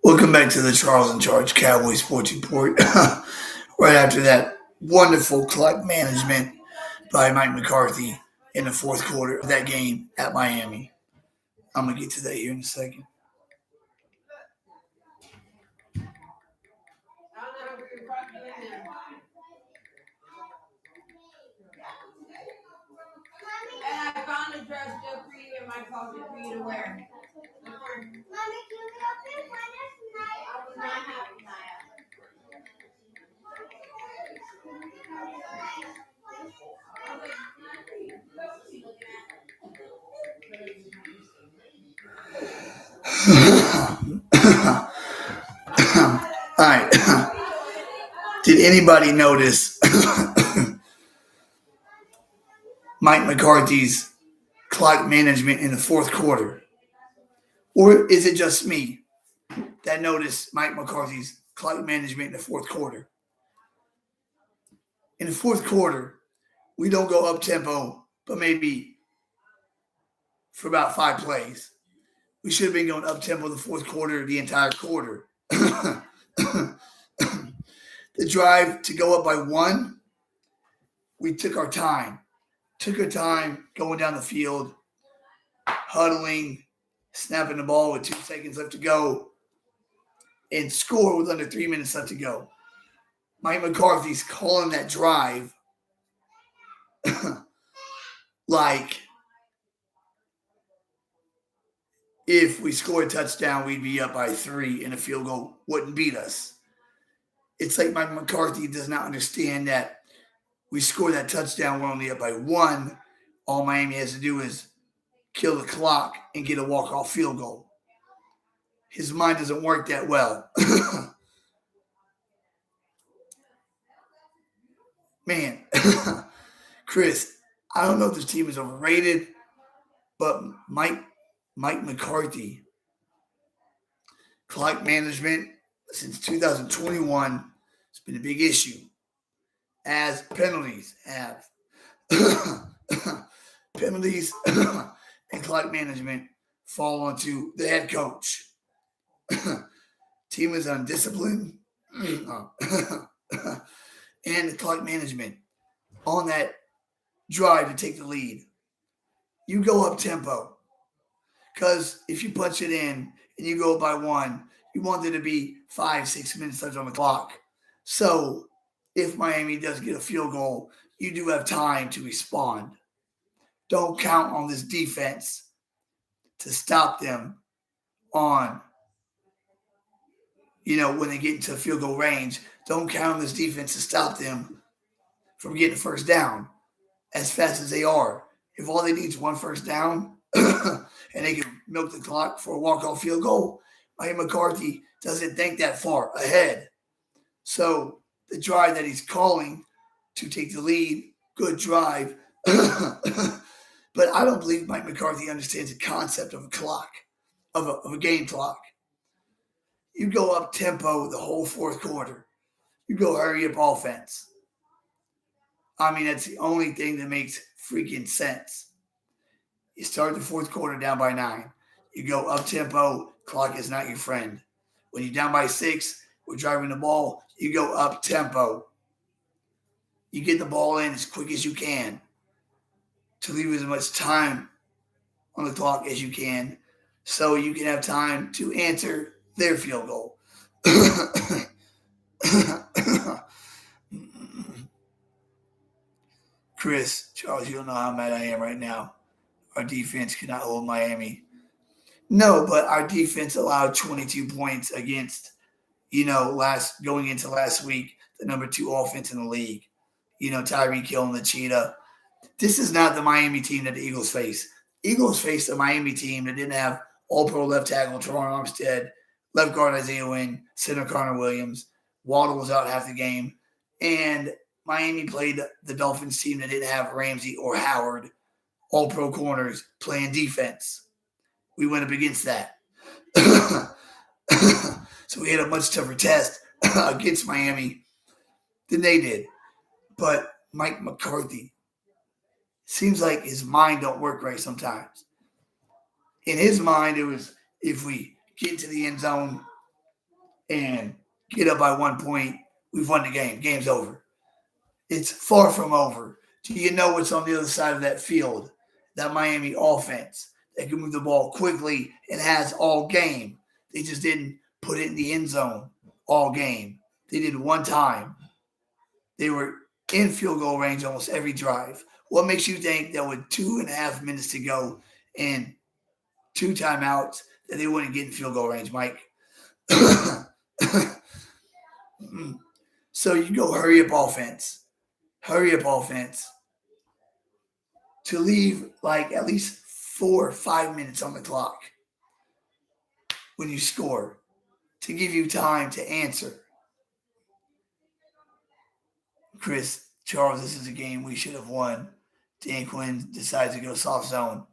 Welcome back to the Charles in Charge Cowboys Sports Report. Right after that wonderful clock management by Mike McCarthy in the fourth quarter of that game at Miami. I'm going to get to that here in a second. And I found a dress just for you in my closet for you to wear. Mommy, can we open windows tonight? I was not happy, Naya. All right. Did anybody notice Mike McCarthy's clock management in the fourth quarter? Or is it just me that noticed Mike McCarthy's clock management in the fourth quarter? In the fourth quarter, we don't go up tempo, but maybe for about 5 plays. We should have been going up tempo the fourth quarter, the entire quarter. The drive to go up by 1, we took our time. Going down the field, huddling, snapping the ball with 2 seconds left to go, and score with under 3 minutes left to go. Mike McCarthy's calling that drive like if we score a touchdown, we'd be up by 3 and a field goal wouldn't beat us. It's like Mike McCarthy does not understand that we score that touchdown, we're only up by 1. All Miami has to do is kill the clock and get a walk-off field goal. His mind doesn't work that well. Man, Chris, I don't know if this team is overrated, but Mike McCarthy, clock management since 2021 has been a big issue, as penalties have. Penalties and clock management fall onto the head coach. Team is undisciplined. And the clock management on that drive to take the lead. You go up tempo. Because if you punch it in and you go by 1, you want there to be 5-6 minutes left on the clock. So if Miami does get a field goal, you do have time to respond. Don't count on this defense to stop them on, when they get into field goal range. Don't count on this defense to stop them from getting a first down as fast as they are. If all they need is 1 first down and they can milk the clock for a walk-off field goal, Mike McCarthy doesn't think that far ahead. So the drive that he's calling to take the lead, good drive. But I don't believe Mike McCarthy understands the concept of a clock, of a game clock. You go up tempo the whole fourth quarter. You go hurry up offense. I mean, that's the only thing that makes freaking sense. You start the fourth quarter down by 9. You go up tempo, clock is not your friend. When you're down by 6, we're driving the ball, you go up tempo. You get the ball in as quick as you can to leave as much time on the clock as you can so you can have time to answer their field goal. Chris, Charles, you don't know how mad I am right now. Our defense cannot hold Miami. No, but our defense allowed 22 points against, going into last week, the number 2 offense in the league. Tyreek Hill and the Cheetah. This is not the Miami team that the Eagles face. Eagles faced a Miami team that didn't have all-pro left tackle Teron Armstead, left guard Isaiah Wynn, center Connor Williams. Waddle was out half the game. And Miami played the Dolphins team that didn't have Ramsey or Howard, all-pro corners, playing defense. We went up against that. So we had a much tougher test against Miami than they did. But Mike McCarthy, seems like his mind don't work right sometimes. In his mind, it was if we get to the end zone and get up by 1 point, we've won the game. Game's over. It's far from over. Do you know what's on the other side of that field? That Miami offense that can move the ball quickly and has all game. They just didn't put it in the end zone all game. They did one time. They were in field goal range almost every drive. What makes you think that with 2.5 minutes to go and 2 timeouts that they wouldn't get in field goal range, Mike? So you go hurry up offense. Hurry up offense. To leave like at least 4 or 5 minutes on the clock when you score to give you time to answer. Chris, Charles, this is a game we should have won. Dan Quinn decides to go soft zone.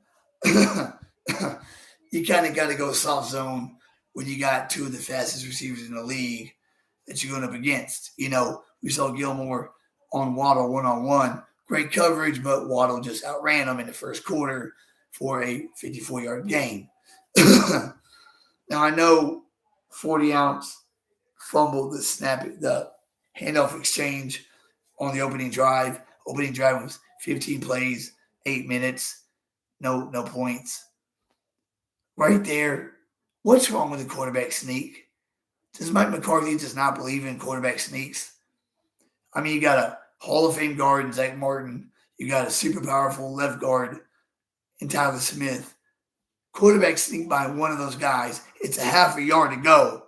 You kind of got to go soft zone when you got 2 of the fastest receivers in the league that you're going up against. You know, we saw Gilmore on Waddle one-on-one. Great coverage, but Waddle just outran him in the first quarter for a 54-yard gain. Now, I know 40-ounce fumbled the handoff exchange on the opening drive. Opening drive was 15 plays, 8 minutes, no points. Right there, what's wrong with the quarterback sneak? Does Mike McCarthy just not believe in quarterback sneaks? I mean, you got a Hall of Fame guard in Zach Martin. You got a super powerful left guard in Tyler Smith. Quarterback sneak by one of those guys. It's a half a yard to go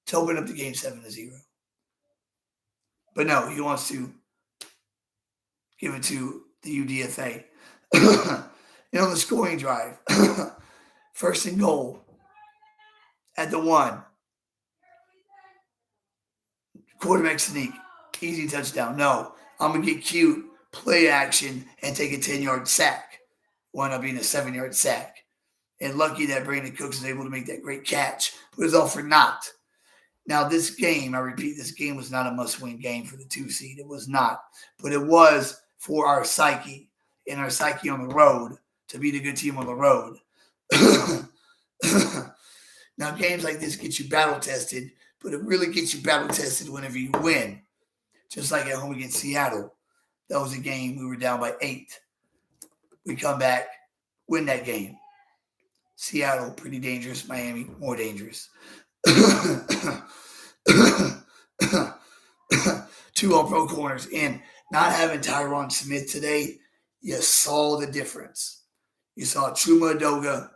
to open up the game 7-0. But no, he wants to give it to the UDFA. And on the scoring drive, first and goal at the 1. Quarterback sneak, easy touchdown. No, I'm going to get cute, play action, and take a 10-yard sack. Wound up being a 7-yard sack. And lucky that Brandon Cooks was able to make that great catch, but it was all for naught. Now, this game, I repeat, this game was not a must-win game for the 2 seed. It was not. But it was for our psyche, and our psyche on the road, to be the good team on the road. Now, games like this get you battle-tested, but it really gets you battle-tested whenever you win. Just like at home against Seattle. That was a game we were down by 8. We come back, win that game. Seattle, pretty dangerous. Miami, more dangerous. 2 all-pro corners. And not having Tyron Smith today, you saw the difference. You saw Chuma Edoga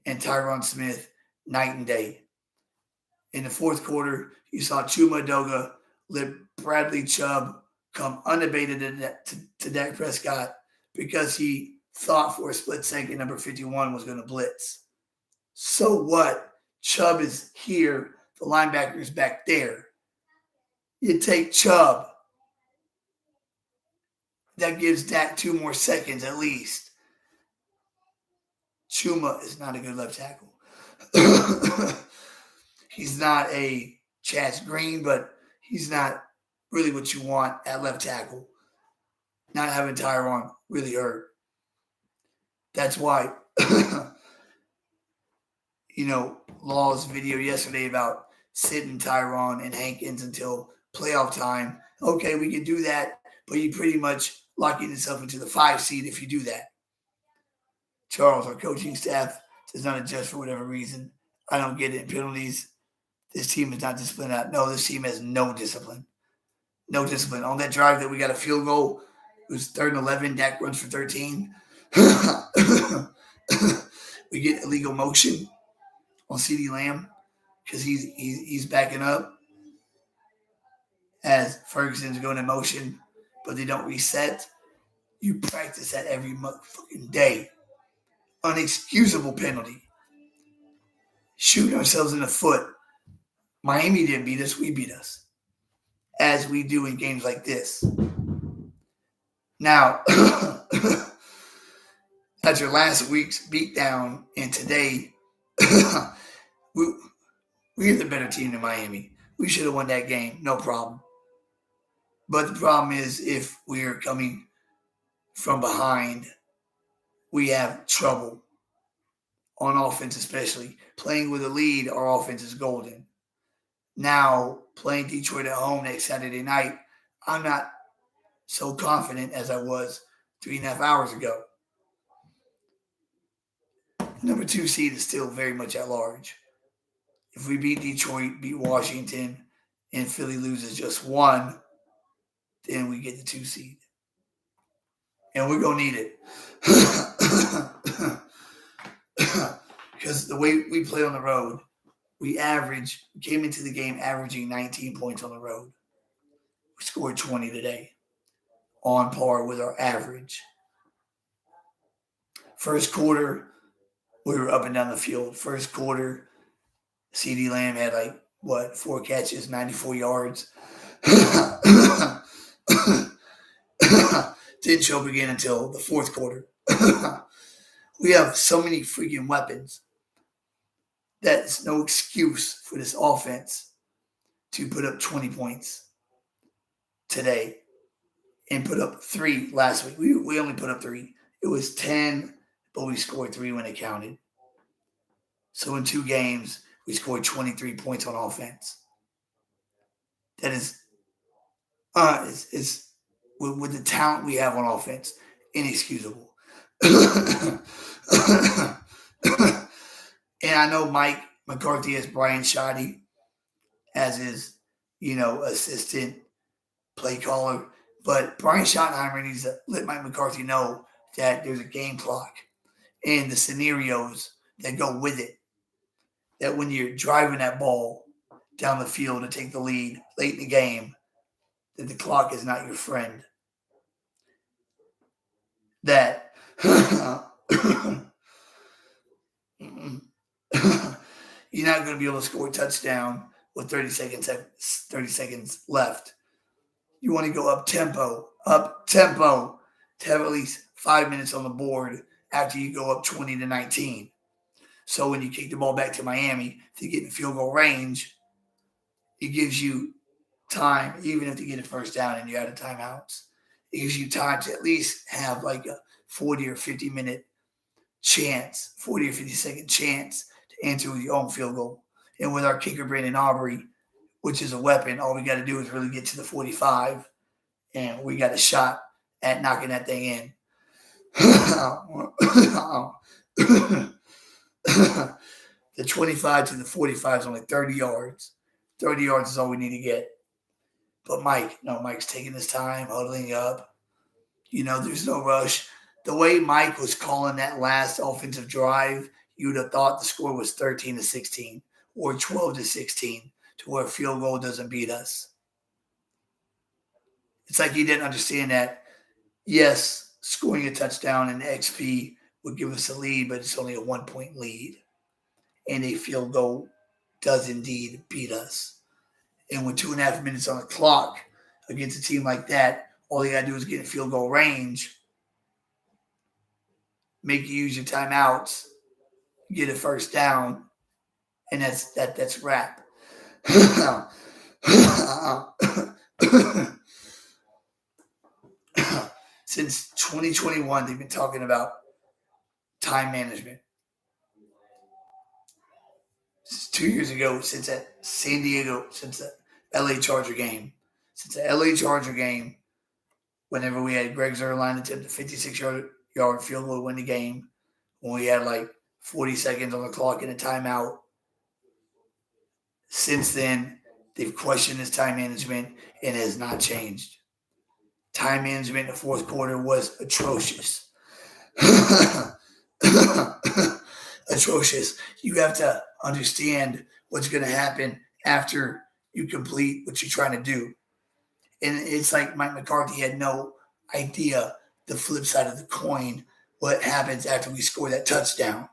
and Tyron Smith night and day. In the fourth quarter, you saw Chuma Edoga let Bradley Chubb come unabated to Dak Prescott because he thought for a split second number 51 was going to blitz. So what? Chubb is here. The linebacker is back there. You take Chubb. That gives Dak 2 more seconds at least. Chuma is not a good left tackle. He's not a Chaz Green, but he's not really what you want at left tackle. Not having Tyron really hurt. That's why, Law's video yesterday about sitting Tyron and Hankins until playoff time. Okay, we can do that, but you pretty much locking yourself into the 5 seed if you do that. Charles, our coaching staff, does not adjust for whatever reason. I don't get it. Penalties. This team is not disciplined out. No, this team has no discipline. No discipline. On that drive that we got a field goal, it was 3rd and 11. Dak runs for 13. We get illegal motion on CeeDee Lamb because he's backing up as Ferguson's going in motion, but they don't reset. You practice that every motherfucking day. Unexcusable penalty. Shooting ourselves in the foot. Miami didn't beat us. We beat us. As we do in games like this. Now, after last week's beatdown and today, we're the better team than Miami. We should have won that game. No problem. But the problem is if we're coming from behind, we have trouble. on offense, especially. Playing with a lead, our offense is golden. Now, playing Detroit at home next Saturday night, I'm not so confident as I was 3.5 hours ago. Number 2 seed is still very much at large. If we beat Detroit, beat Washington, and Philly loses just 1, then we get the 2 seed. And we're going to need it. Because the way we play on the road, we came into the game averaging 19 points on the road. We scored 20 today, on par with our average. First quarter, we were up and down the field. First quarter, CeeDee Lamb had 4 catches, 94 yards. Didn't show up again until the fourth quarter. We have so many freaking weapons. That's no excuse for this offense to put up 20 points today and put up 3 last week. We only put up 3. It was 10, but we scored 3 when it counted. So in 2 games, we scored 23 points on offense. That is with the talent we have on offense, inexcusable. And I know Mike McCarthy has Brian Shoddy as his, assistant play caller. But Brian Schottenheimer needs to let Mike McCarthy know that there's a game clock and the scenarios that go with it. That when you're driving that ball down the field to take the lead late in the game, that the clock is not your friend. That you're not going to be able to score a touchdown with 30 seconds left. You want to go up tempo to have at least 5 minutes on the board after you go up 20-19. So when you kick the ball back to Miami to get in field goal range, it gives you time, even if you get a first down and you're out of timeouts. It gives you time to at least have a 40 or 50 minute chance, 40 or 50 second chance to answer with your own field goal. And with our kicker, Brandon Aubrey, which is a weapon, all we got to do is really get to the 45, and we got a shot at knocking that thing in. The 25 to the 45 is only 30 yards. 30 yards is all we need to get. But Mike's taking his time, huddling up. There's no rush. The way Mike was calling that last offensive drive, you would have thought the score was 13-16 or 12-16 to where a field goal doesn't beat us. It's like he didn't understand that, yes, scoring a touchdown in XP would give us a lead, but it's only a 1-point lead. And a field goal does indeed beat us. And with 2.5 minutes on the clock against a team like that, all you got to do is get in field goal range, make you use your timeouts, get a first down, and that's wrap. Since 2021, they've been talking about time management. Since 2 years ago, since the LA Charger game. Since the LA Charger game, whenever we had Greg Zuerlein attempt a 56-yard field goal to win the game, when we had 40 seconds on the clock in a timeout. Since then, they've questioned his time management and it has not changed. Time management in the fourth quarter was atrocious. Atrocious. You have to understand what's going to happen after you complete what you're trying to do. And it's like Mike McCarthy had no idea the flip side of the coin, what happens after we score that touchdown.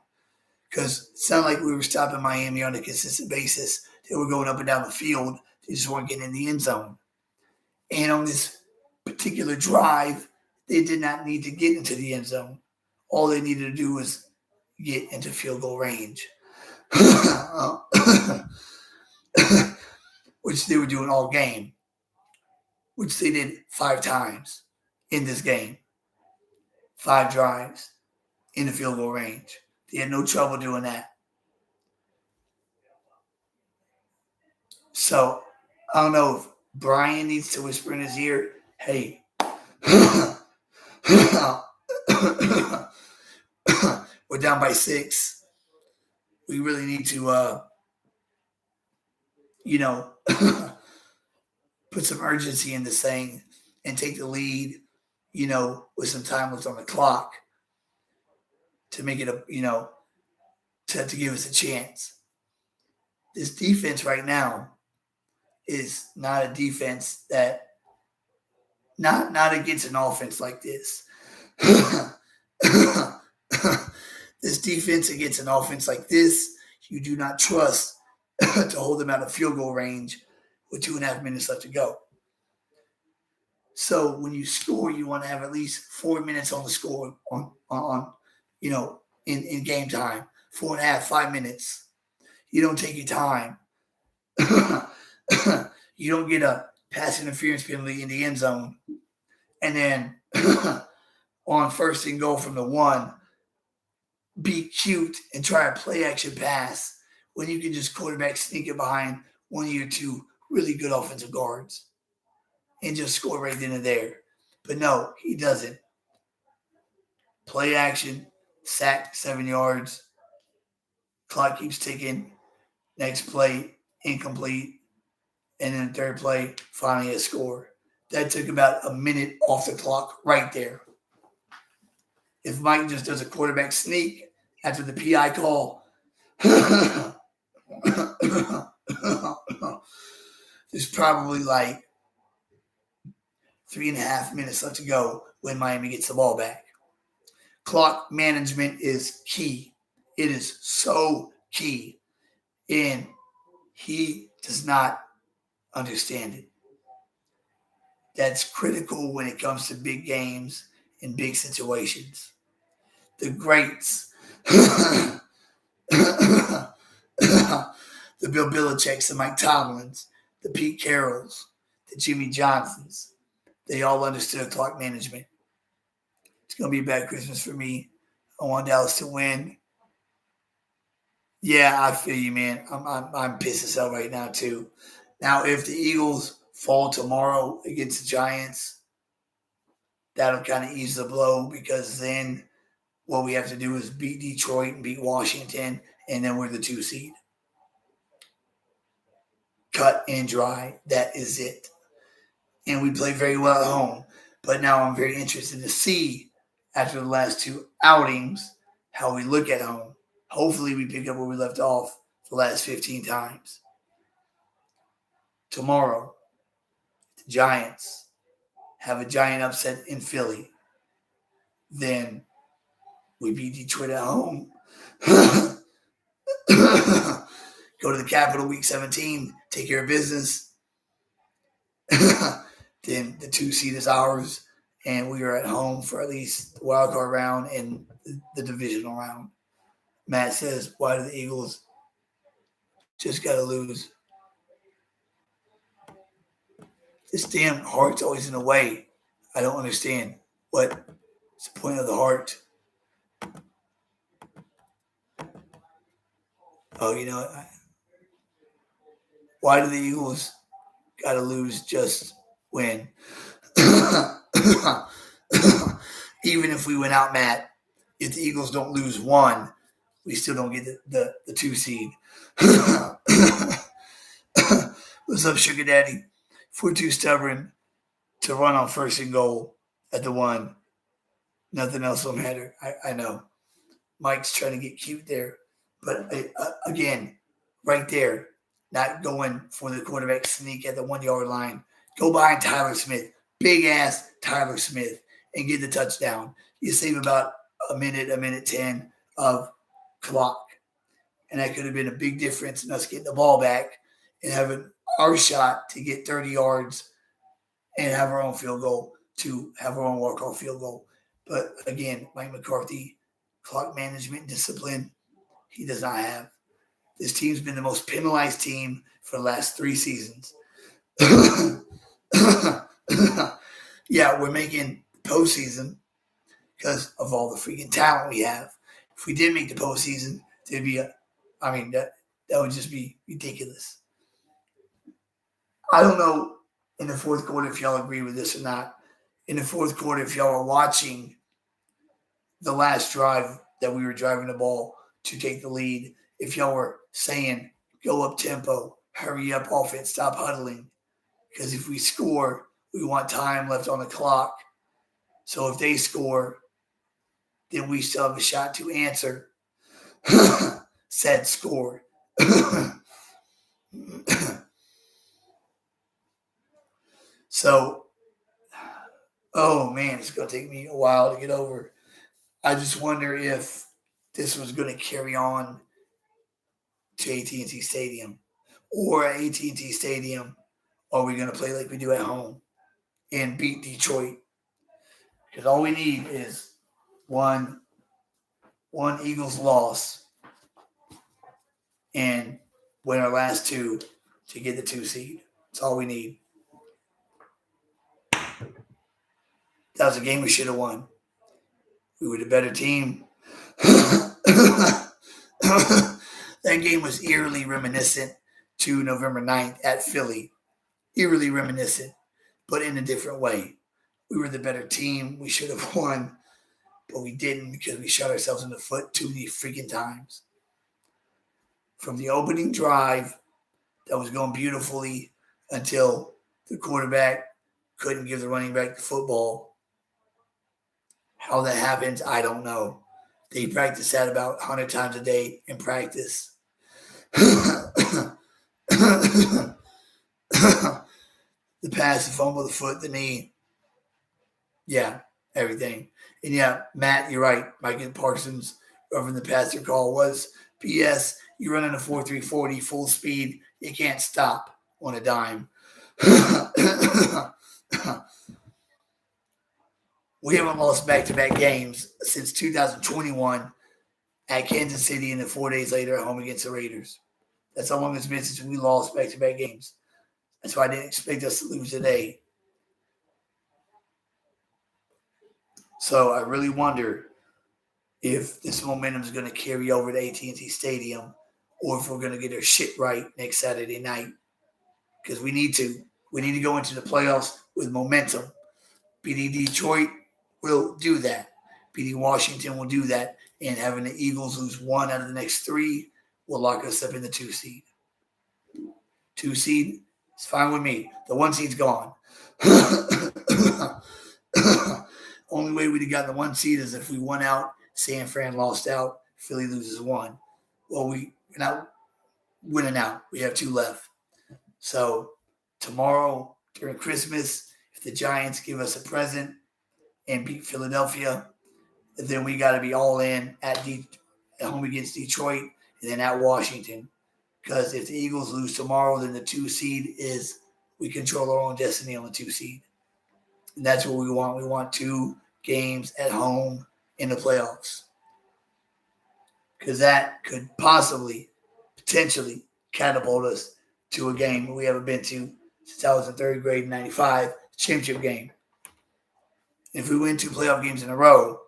Because it sounded like we were stopping Miami on a consistent basis. They were going up and down the field. They just weren't getting in the end zone. And on this particular drive, they did not need to get into the end zone. All they needed to do was get into field goal range. Which they were doing all game. Which they did 5 times in this game. 5 drives in the field goal range. They had no trouble doing that. So I don't know if Brian needs to whisper in his ear, hey, we're down by 6. We really need to, put some urgency in this thing and take the lead, with some time left on the clock to make it to give us a chance. This defense right now is not a defense that not against an offense like this. This defense against an offense like this, you do not trust to hold them out of field goal range with 2.5 minutes left to go. So when you score, you want to have at least 4 minutes on the score in game time. 4.5, 5 minutes. You don't take your time. You don't get a pass interference penalty in the end zone. And then on 1st and goal from the 1, be cute and try a play action pass when you can just quarterback sneak it behind one of your 2 really good offensive guards and just score right then and there. But no, he doesn't. Play action, sack, 7 yards. Clock keeps ticking. Next play, incomplete. And then 3rd play, finally a score. That took about a minute off the clock right there. If Mike just does a quarterback sneak after the PI call, there's probably like 3.5 minutes left to go when Miami gets the ball back. Clock management is key. It is so key. And he does not understand it. That's critical when it comes to big games and big situations. The greats, the Bill Belichick's, the Mike Tomlins, the Pete Carrolls, the Jimmy Johnsons, they all understood clock management. It's going to be a bad Christmas for me. I want Dallas to win. Yeah, I feel you, man. I'm pissed as hell right now, too. Now, if the Eagles fall tomorrow against the Giants, that'll kind of ease the blow because then what we have to do is beat Detroit and beat Washington, and then we're the 2 seed. Cut and dry. That is it. And we play very well at home. But now I'm very interested to see, after the last 2 outings, how we look at home. Hopefully we pick up where we left off the last 15 times. Tomorrow, the Giants have a giant upset in Philly. Then we beat Detroit at home. Go to the Capitol week 17, take care of business. Then the 2 seed is ours, and we are at home for at least the wild card round and the divisional round. Matt says, why do the Eagles just got to lose? This damn heart's always in the way. I don't understand. What's the point of the heart? Oh, you know what? Why do the Eagles got to lose just when? Even if we went out, Matt, if the Eagles don't lose 1, we still don't get the 2 seed. What's up, Sugar Daddy? If we're too stubborn to run on 1st and goal at the 1, nothing else will matter. I know. Mike's trying to get cute there. But again, right there, not going for the quarterback sneak at the 1-yard line. Go behind Tyler Smith, big-ass Tyler Smith, and get the touchdown. You save about a minute 10 of clock. And that could have been a big difference in us getting the ball back and having our shot to get 30 yards and have our own field goal, to have our own walk-off field goal. But again, Mike McCarthy, clock management discipline, he does not have. This team's been the most penalized team for the last 3 seasons. Yeah, we're making postseason because of all the freaking talent we have. If we did make the postseason, there'd be that would just be ridiculous. I don't know in the fourth quarter if y'all agree with this or not. In the fourth quarter, if y'all are watching the last drive that we were driving the ball to take the lead, if y'all were saying, go up tempo, hurry up offense, stop huddling. Because if we score, we want time left on the clock. So if they score, then we still have a shot to answer said score. So, oh man, it's going to take me a while to get over. I just wonder if this was going to carry on to AT&T Stadium. Or at AT&T Stadium, are we going to play like we do at home and beat Detroit? Because all we need is one Eagles loss and win our last two to get the 2 seed. That's all we need. That was a game we should have won. We were the better team. That game was eerily reminiscent to November 9th at Philly. Eerily reminiscent, but in a different way. We were the better team. We should have won, but we didn't because we shot ourselves in the foot too many freaking times. From the opening drive that was going beautifully until the quarterback couldn't give the running back the football. How that happens, I don't know. They practice that about 100 times a day in practice. The pass, the fumble, the foot, the knee. Yeah, everything. And yeah, Matt, you're right. Mike Parsons, whoever the passer call was, BS, you run in a 4.340 full speed, you can't stop on a dime. We haven't lost back-to-back games since 2021 at Kansas City and then 4 days later at home against the Raiders. That's how long it's been since we lost back-to-back games. That's why I didn't expect us to lose today. So I really wonder if this momentum is going to carry over to AT&T Stadium or if we're going to get our shit right next Saturday night. Because we need to. We need to go into the playoffs with momentum. Beating Detroit will do that. Beating Washington will do that. And having the Eagles lose 1 out of the next 3 will lock us up in the 2 seed. 2 seed is fine with me. The 1 seed's gone. Only way we'd have gotten the 1 seed is if we won out, San Fran lost out, Philly loses 1. Well, we're not winning out. We have 2 left. So tomorrow during Christmas, if the Giants give us a present and beat Philadelphia, then we got to be all in at home against Detroit and then at Washington. Because if the Eagles lose tomorrow, then the 2 seed is we control our own destiny on the 2 seed. And that's what we want. We want 2 games at home in the playoffs. Because that could potentially catapult us to a game we haven't been to since I was in 3rd grade in 95, the championship game. If we win 2 playoff games in a row,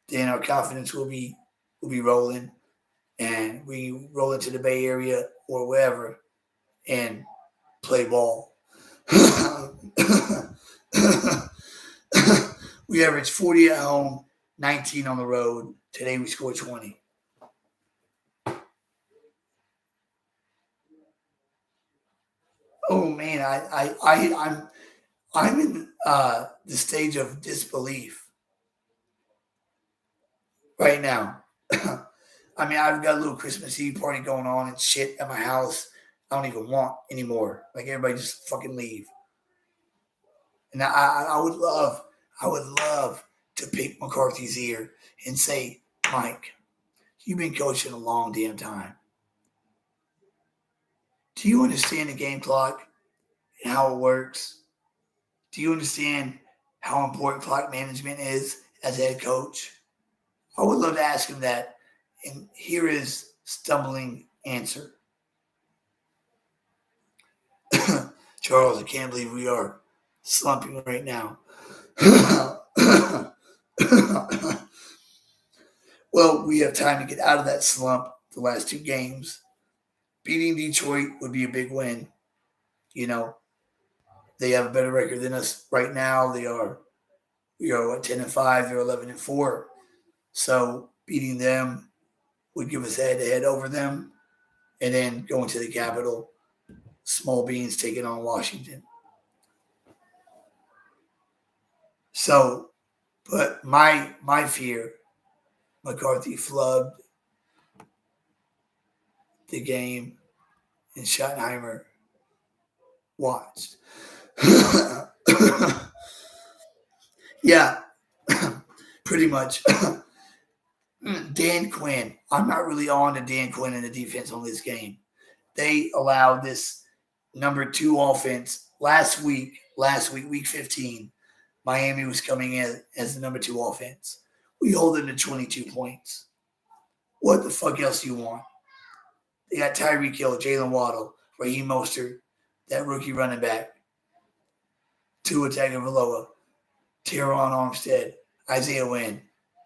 then our confidence will be rolling, and we roll into the Bay Area or wherever and play ball. We averaged 40 at home, 19 on the road. Today we scored 20. Oh man, I'm in the stage of disbelief right now. I mean, I've got a little Christmas Eve party going on and shit at my house. I don't even want anymore. Like everybody just fucking leave. And I would love to pick McCarthy's ear and say, Mike, you've been coaching a long damn time. Do you understand the game clock and how it works? Do you understand how important clock management is as a head coach? I would love to ask him that and hear his stumbling answer. Charles, I can't believe we are slumping right now. Well, we have time to get out of that slump the last 2 games. Beating Detroit would be a big win. You know, they have a better record than us right now. We are what, 10-5, they're 11-4. So beating them would give us head-to-head over them. And then going to the Capitol, small beans taking on Washington. So, but my fear, McCarthy flubbed the game and Schottenheimer watched. Yeah, pretty much. Dan Quinn. I'm not really on to Dan Quinn and the defense on this game. They allowed this number 2 offense last week, week 15. Miami was coming in as the number 2 offense. We hold them to 22 points. What the fuck else do you want? They got Tyreek Hill, Jalen Waddle, Raheem Mostert, that rookie running back, Tua Tagovailoa, Teron Armstead, Isaiah Wynn,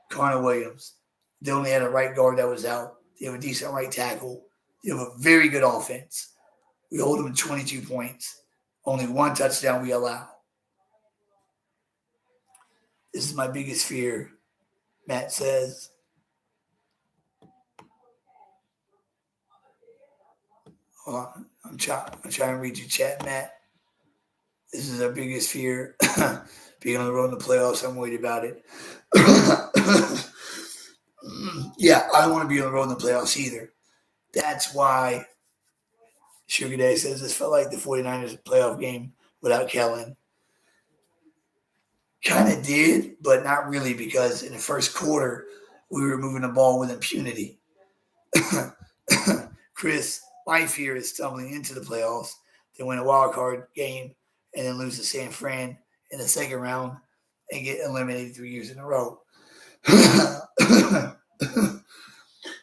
Connor Williams. They only had a right guard that was out. They have a decent right tackle. They have a very good offense. We hold them to 22 points. Only 1 touchdown we allow. This is my biggest fear, Matt says. Hold on. I'm trying to read your chat, Matt. This is our biggest fear. Being on the road in the playoffs, I'm worried about it. Yeah, I don't want to be on the road in the playoffs either. That's why Sugar Daddy says this felt like the 49ers playoff game without Kellen. Kind of did, but not really, because in the first quarter, we were moving the ball with impunity. Chris, my fear is stumbling into the playoffs, then win a wild card game, and then lose to San Fran in the second round and get eliminated 3 years in a row.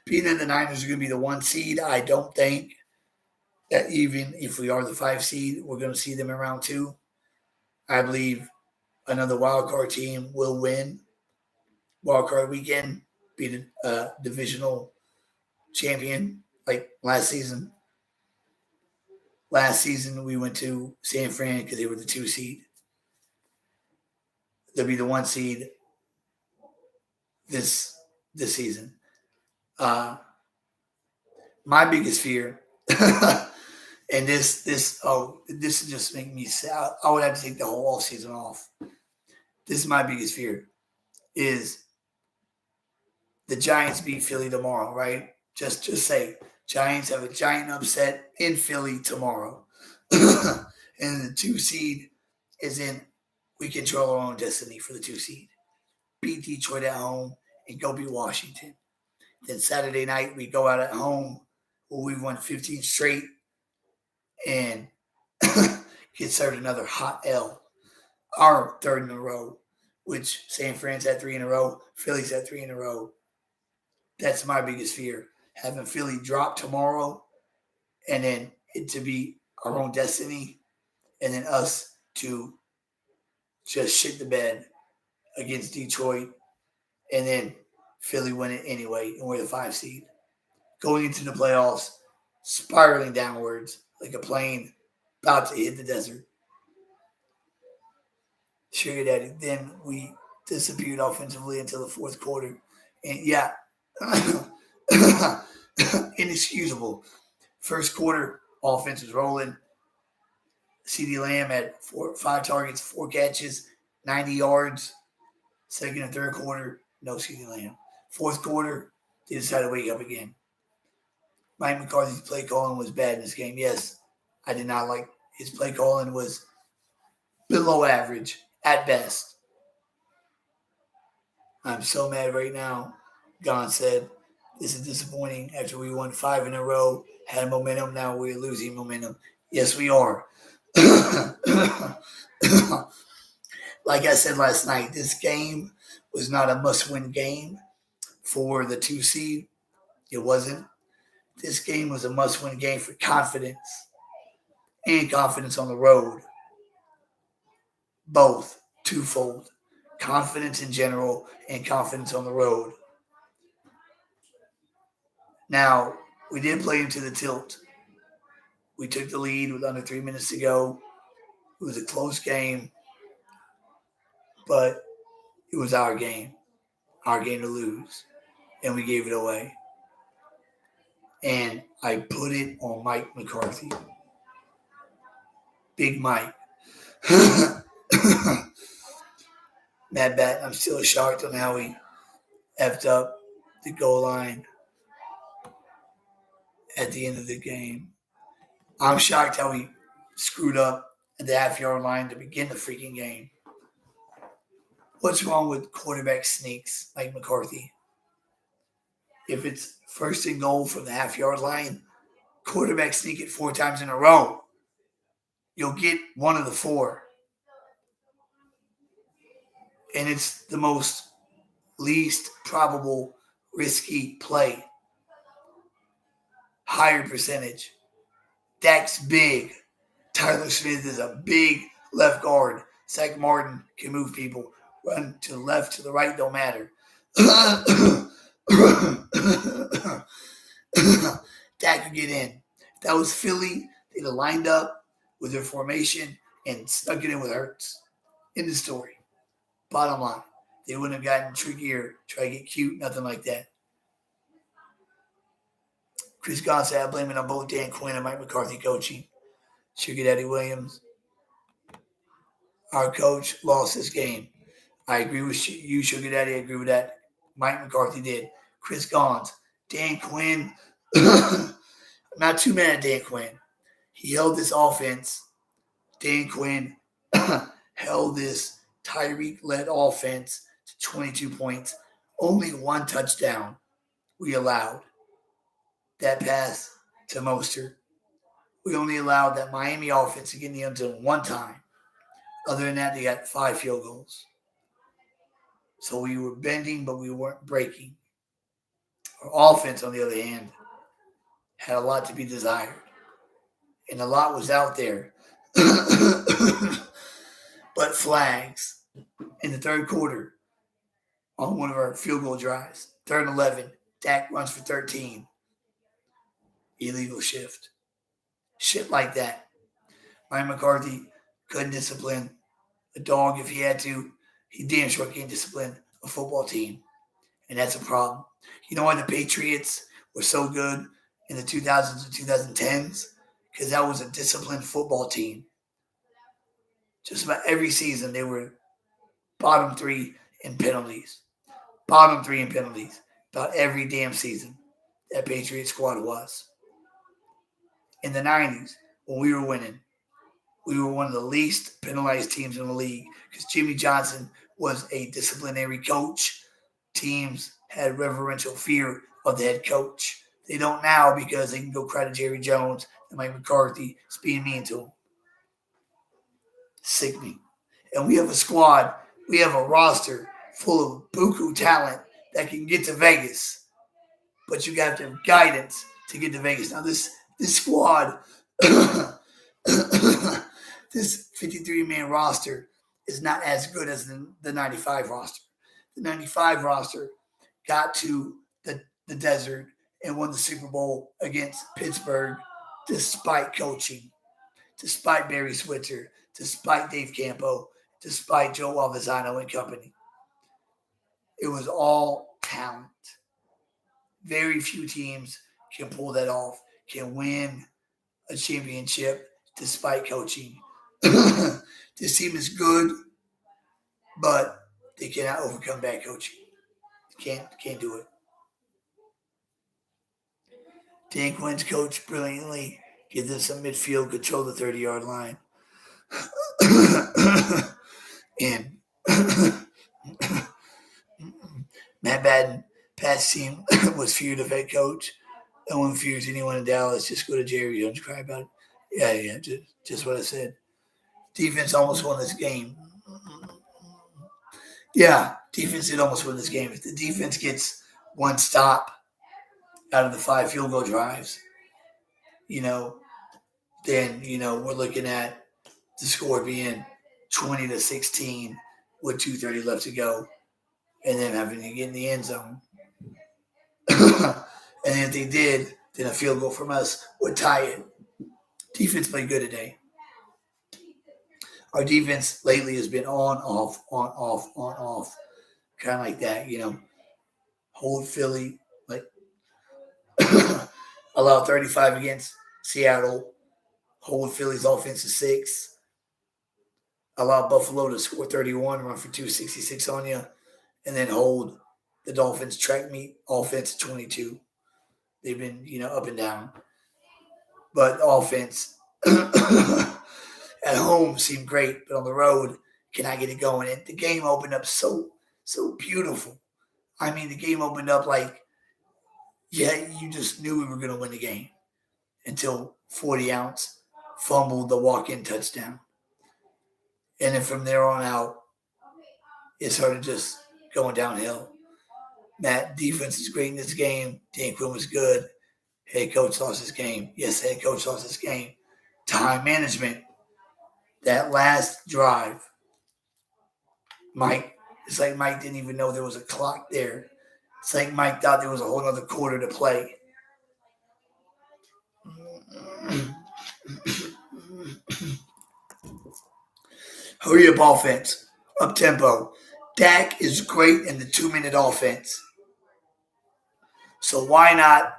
Being that the Niners are going to be the 1 seed, I don't think that even if we are the 5 seed, we're going to see them in round 2. I believe another wild card team will win wild card weekend, be the divisional champion like last season. Last season, we went to San Fran because they were the 2 seed. They'll be the 1 seed this season. My biggest fear, and this is just making me sad. I would have to take the whole off season off. This is my biggest fear, is the Giants beat Philly tomorrow, right? Just say Giants have a giant upset in Philly tomorrow. And the 2 seed is in, we control our own destiny for the 2 seed. Beat Detroit at home and go beat Washington. Then Saturday night, we go out at home where we've won 15 straight and get served another hot L. Our 3rd in a row, which San Fran's had 3 in a row, Philly's had 3 in a row. That's my biggest fear. Having Philly drop tomorrow and then it to be our own destiny and then us to just shit the bed against Detroit and then Philly win it anyway and we're the 5 seed. Going into the playoffs, spiraling downwards like a plane about to hit the desert. Sugar Daddy. Then we disappeared offensively until the 4th quarter. And yeah, inexcusable. First quarter, offense was rolling. CeeDee Lamb had 5 targets, 4 catches, 90 yards. Second and third quarter, no CeeDee Lamb. 4th quarter, they decided to wake up again. Mike McCarthy's play calling was bad in this game. Yes, I did not like his play calling was below average at best. I'm so mad right now. Gon said, this is disappointing after we won 5 in a row, had momentum, now we're losing momentum. Yes, we are. Like I said last night, this game was not a must-win game for the 2 seed. It wasn't. This game was a must-win game for confidence and confidence on the road. Both, twofold. Confidence in general and confidence on the road. Now, we did play into the tilt. We took the lead with under 3 minutes to go. It was a close game, but it was our game to lose, and we gave it away. And I put it on Mike McCarthy. Big Mike. Mad Bat, I'm still shocked on how he effed up the goal line at the end of the game. I'm shocked how he screwed up at the half-yard line to begin the freaking game. What's wrong with quarterback sneaks like McCarthy? If it's first and goal from the half-yard line, quarterback sneak it 4 times in a row. You'll get one of the 4. And it's the most least probable risky play. Higher percentage. Dak's big. Tyler Smith is a big left guard. Zach Martin can move people. Run to the left, to the right, don't matter. Dak could get in. If that was Philly, they'd have lined up with their formation and stuck it in with Hurts. In the story. Bottom line. They wouldn't have gotten trickier, try to get cute, nothing like that. Chris Gonzalez, I blame it on both Dan Quinn and Mike McCarthy coaching. Sugar Daddy Williams, our coach, lost this game. I agree with you, Sugar Daddy. I agree with that. Mike McCarthy did. Chris Gons, Dan Quinn. I'm not too mad at Dan Quinn. He held this offense. Dan Quinn held this Tyreek-led offense to 22 points. Only 1 touchdown we allowed. That pass to Mostert. We only allowed that Miami offense to get in the end zone 1 time. Other than that, they got 5 field goals. So we were bending, but we weren't breaking. Our offense, on the other hand, had a lot to be desired. And a lot was out there. But flags in the third quarter on one of our field goal drives. 3rd and 11. Dak runs for 13. Illegal shift. Shit like that. Mike McCarthy couldn't discipline a dog if he had to. He damn sure can't discipline a football team. And that's a problem. You know why the Patriots were so good in the 2000s and 2010s? Because that was a disciplined football team. Just about every season, they were bottom 3 in penalties. Bottom 3 in penalties. About every damn season that Patriot squad was. In the 90s, when we were winning, we were one of the least penalized teams in the league because Jimmy Johnson was a disciplinary coach. Teams had reverential fear of the head coach. They don't now because they can go cry to Jerry Jones and Mike McCarthy is being mean to them. Sickening. And we have a squad, we have a roster full of buku talent that can get to Vegas. But you got to have guidance to get to Vegas. Now this squad, this 53-man roster is not as good as the 95 roster. The 95 roster got to the desert and won the Super Bowl against Pittsburgh despite coaching, despite Barry Switzer, despite Dave Campo, despite Joe Alvazano and company. It was all talent. Very few teams can pull that off, can win a championship despite coaching. This team is good, but they cannot overcome bad coaching. Can't do it. Dan Quinn's coach brilliantly gives them some midfield, control the 30-yard line. And Matt Batten, Pat's team was feared of head coach. No one fears anyone in Dallas. Just go to Jerry Jones, cry about it. Yeah, just what I said. Defense almost won this game. Yeah, defense did almost win this game. If the defense gets 1 stop out of the 5 field goal drives, then, we're looking at the score being 20-16 with 2:30 left to go and then having to get in the end zone. And And if they did, then a field goal from us would tie it. Defense played good today. Our defense lately has been on, off, on, off, on, off. Kind of like that, Hold Philly, like allow 35 against Seattle. Hold Philly's offense to 6. Allow Buffalo to score 31, run for 266 on you, and then hold the Dolphins track meet offense to 22. They've been, up and down. But the offense at home seemed great, but on the road, cannot get it going. And the game opened up so beautiful. I mean, the game opened up like, you just knew we were going to win the game until 40-ounce fumbled the walk-in touchdown. And then from there on out, it started just going downhill. Matt, defense is great in this game. Dan Quinn was good. Head coach lost his game. Yes, head coach lost his game. Time management. That last drive, it's like Mike didn't even know there was a clock there. It's like Mike thought there was a whole other quarter to play. Hurry up offense. Up tempo. Dak is great in the 2-minute offense. So why not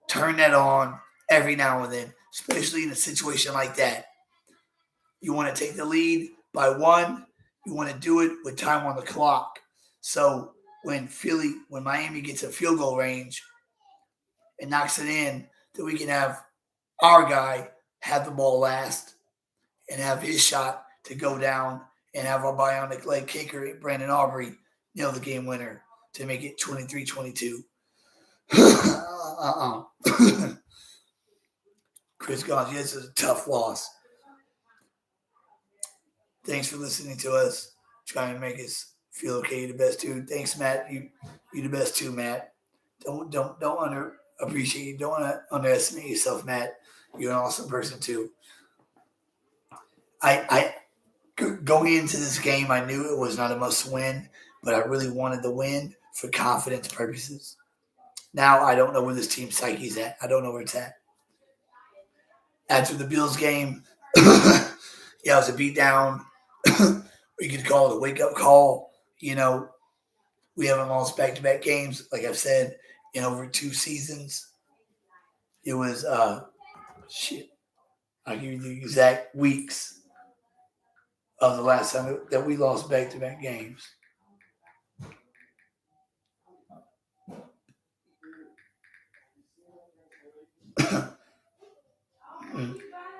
turn that on every now and then, especially in a situation like that? You want to take the lead by 1. You want to do it with time on the clock. So when Miami gets a field goal range and knocks it in, then we can have our guy have the ball last and have his shot to go down and have our bionic leg kicker, Brandon Aubrey, nail the game winner to make it 23-22. Chris Gons, yes, it's a tough loss. Thanks for listening to us. Trying to make us feel okay. The best too. Thanks, Matt. You the best too, Matt. Don't underappreciate you. Don't underestimate yourself, Matt. You're an awesome person too. I going into this game, I knew it was not a must win, but I really wanted the win for confidence purposes. Now I don't know where this team's psyche's at. I don't know where it's at. After the Bills game, it was a beatdown. We could call it a wake-up call. We haven't lost back-to-back games, like I've said, in over 2 seasons. It was, I'll give you the exact weeks of the last time that we lost back-to-back games.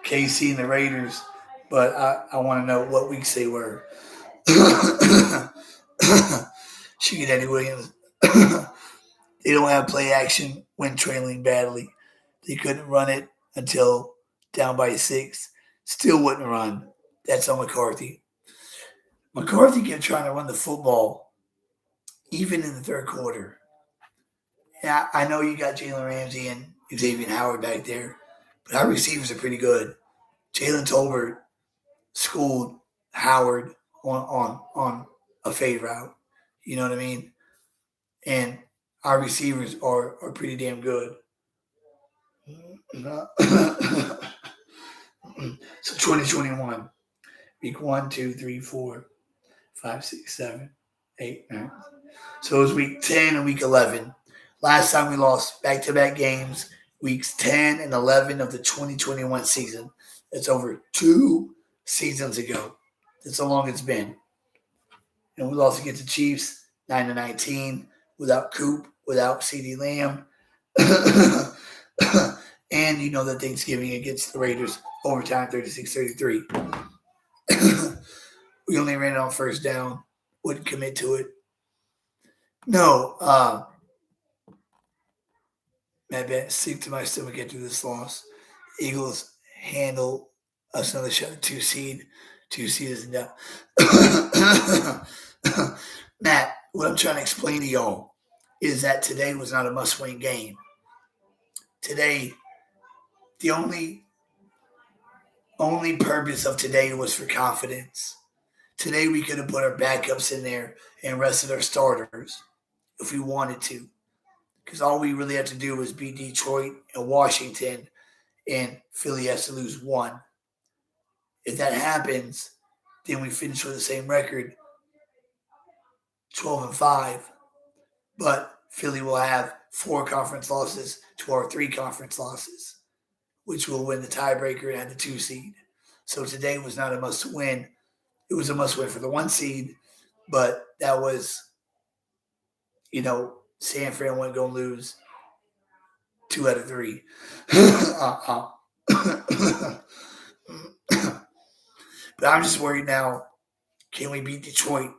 KC and the Raiders, but I want to know what weeks they were. Shoot, Eddie Williams. They don't have play action when trailing badly. They couldn't run it until down by 6. Still wouldn't run. That's on McCarthy. McCarthy kept trying to run the football, even in the third quarter. Yeah, I know you got Jalen Ramsey and Xavier Howard back there, but our receivers are pretty good. Jalen Tolbert schooled Howard on a fade route. You know what I mean? And our receivers are pretty damn good. So 2021, week 1, 2, 3, 4, 5, 6, 7, 8, 9. So it was week 10 and week 11. Last time we lost back-to-back games, weeks 10 and 11 of the 2021 season. It's over 2 seasons ago. That's how long it's been. And we lost against the Chiefs, 9-19, without Coop, without CeeDee Lamb. And the Thanksgiving against the Raiders, overtime 36-33. We only ran it on first down, wouldn't commit to it. No, bad, sick to my stomach after this loss. Eagles handle us another shot, 2 seed. 2 seed isn't down. Matt, what I'm trying to explain to y'all is that today was not a must-win game. Today, the only purpose of today was for confidence. Today, we could have put our backups in there and rested our starters if we wanted to. because all we really have to do is beat Detroit and Washington, and Philly has to lose one. If that happens, then we finish with the same record, 12-5. But Philly will have 4 conference losses to our 3 conference losses, which will win the tiebreaker and have the 2 seed. So today was not a must win. It was a must win for the 1 seed, but that was, San Fran wasn't going to lose 2 out of 3. But I'm just worried now, can we beat Detroit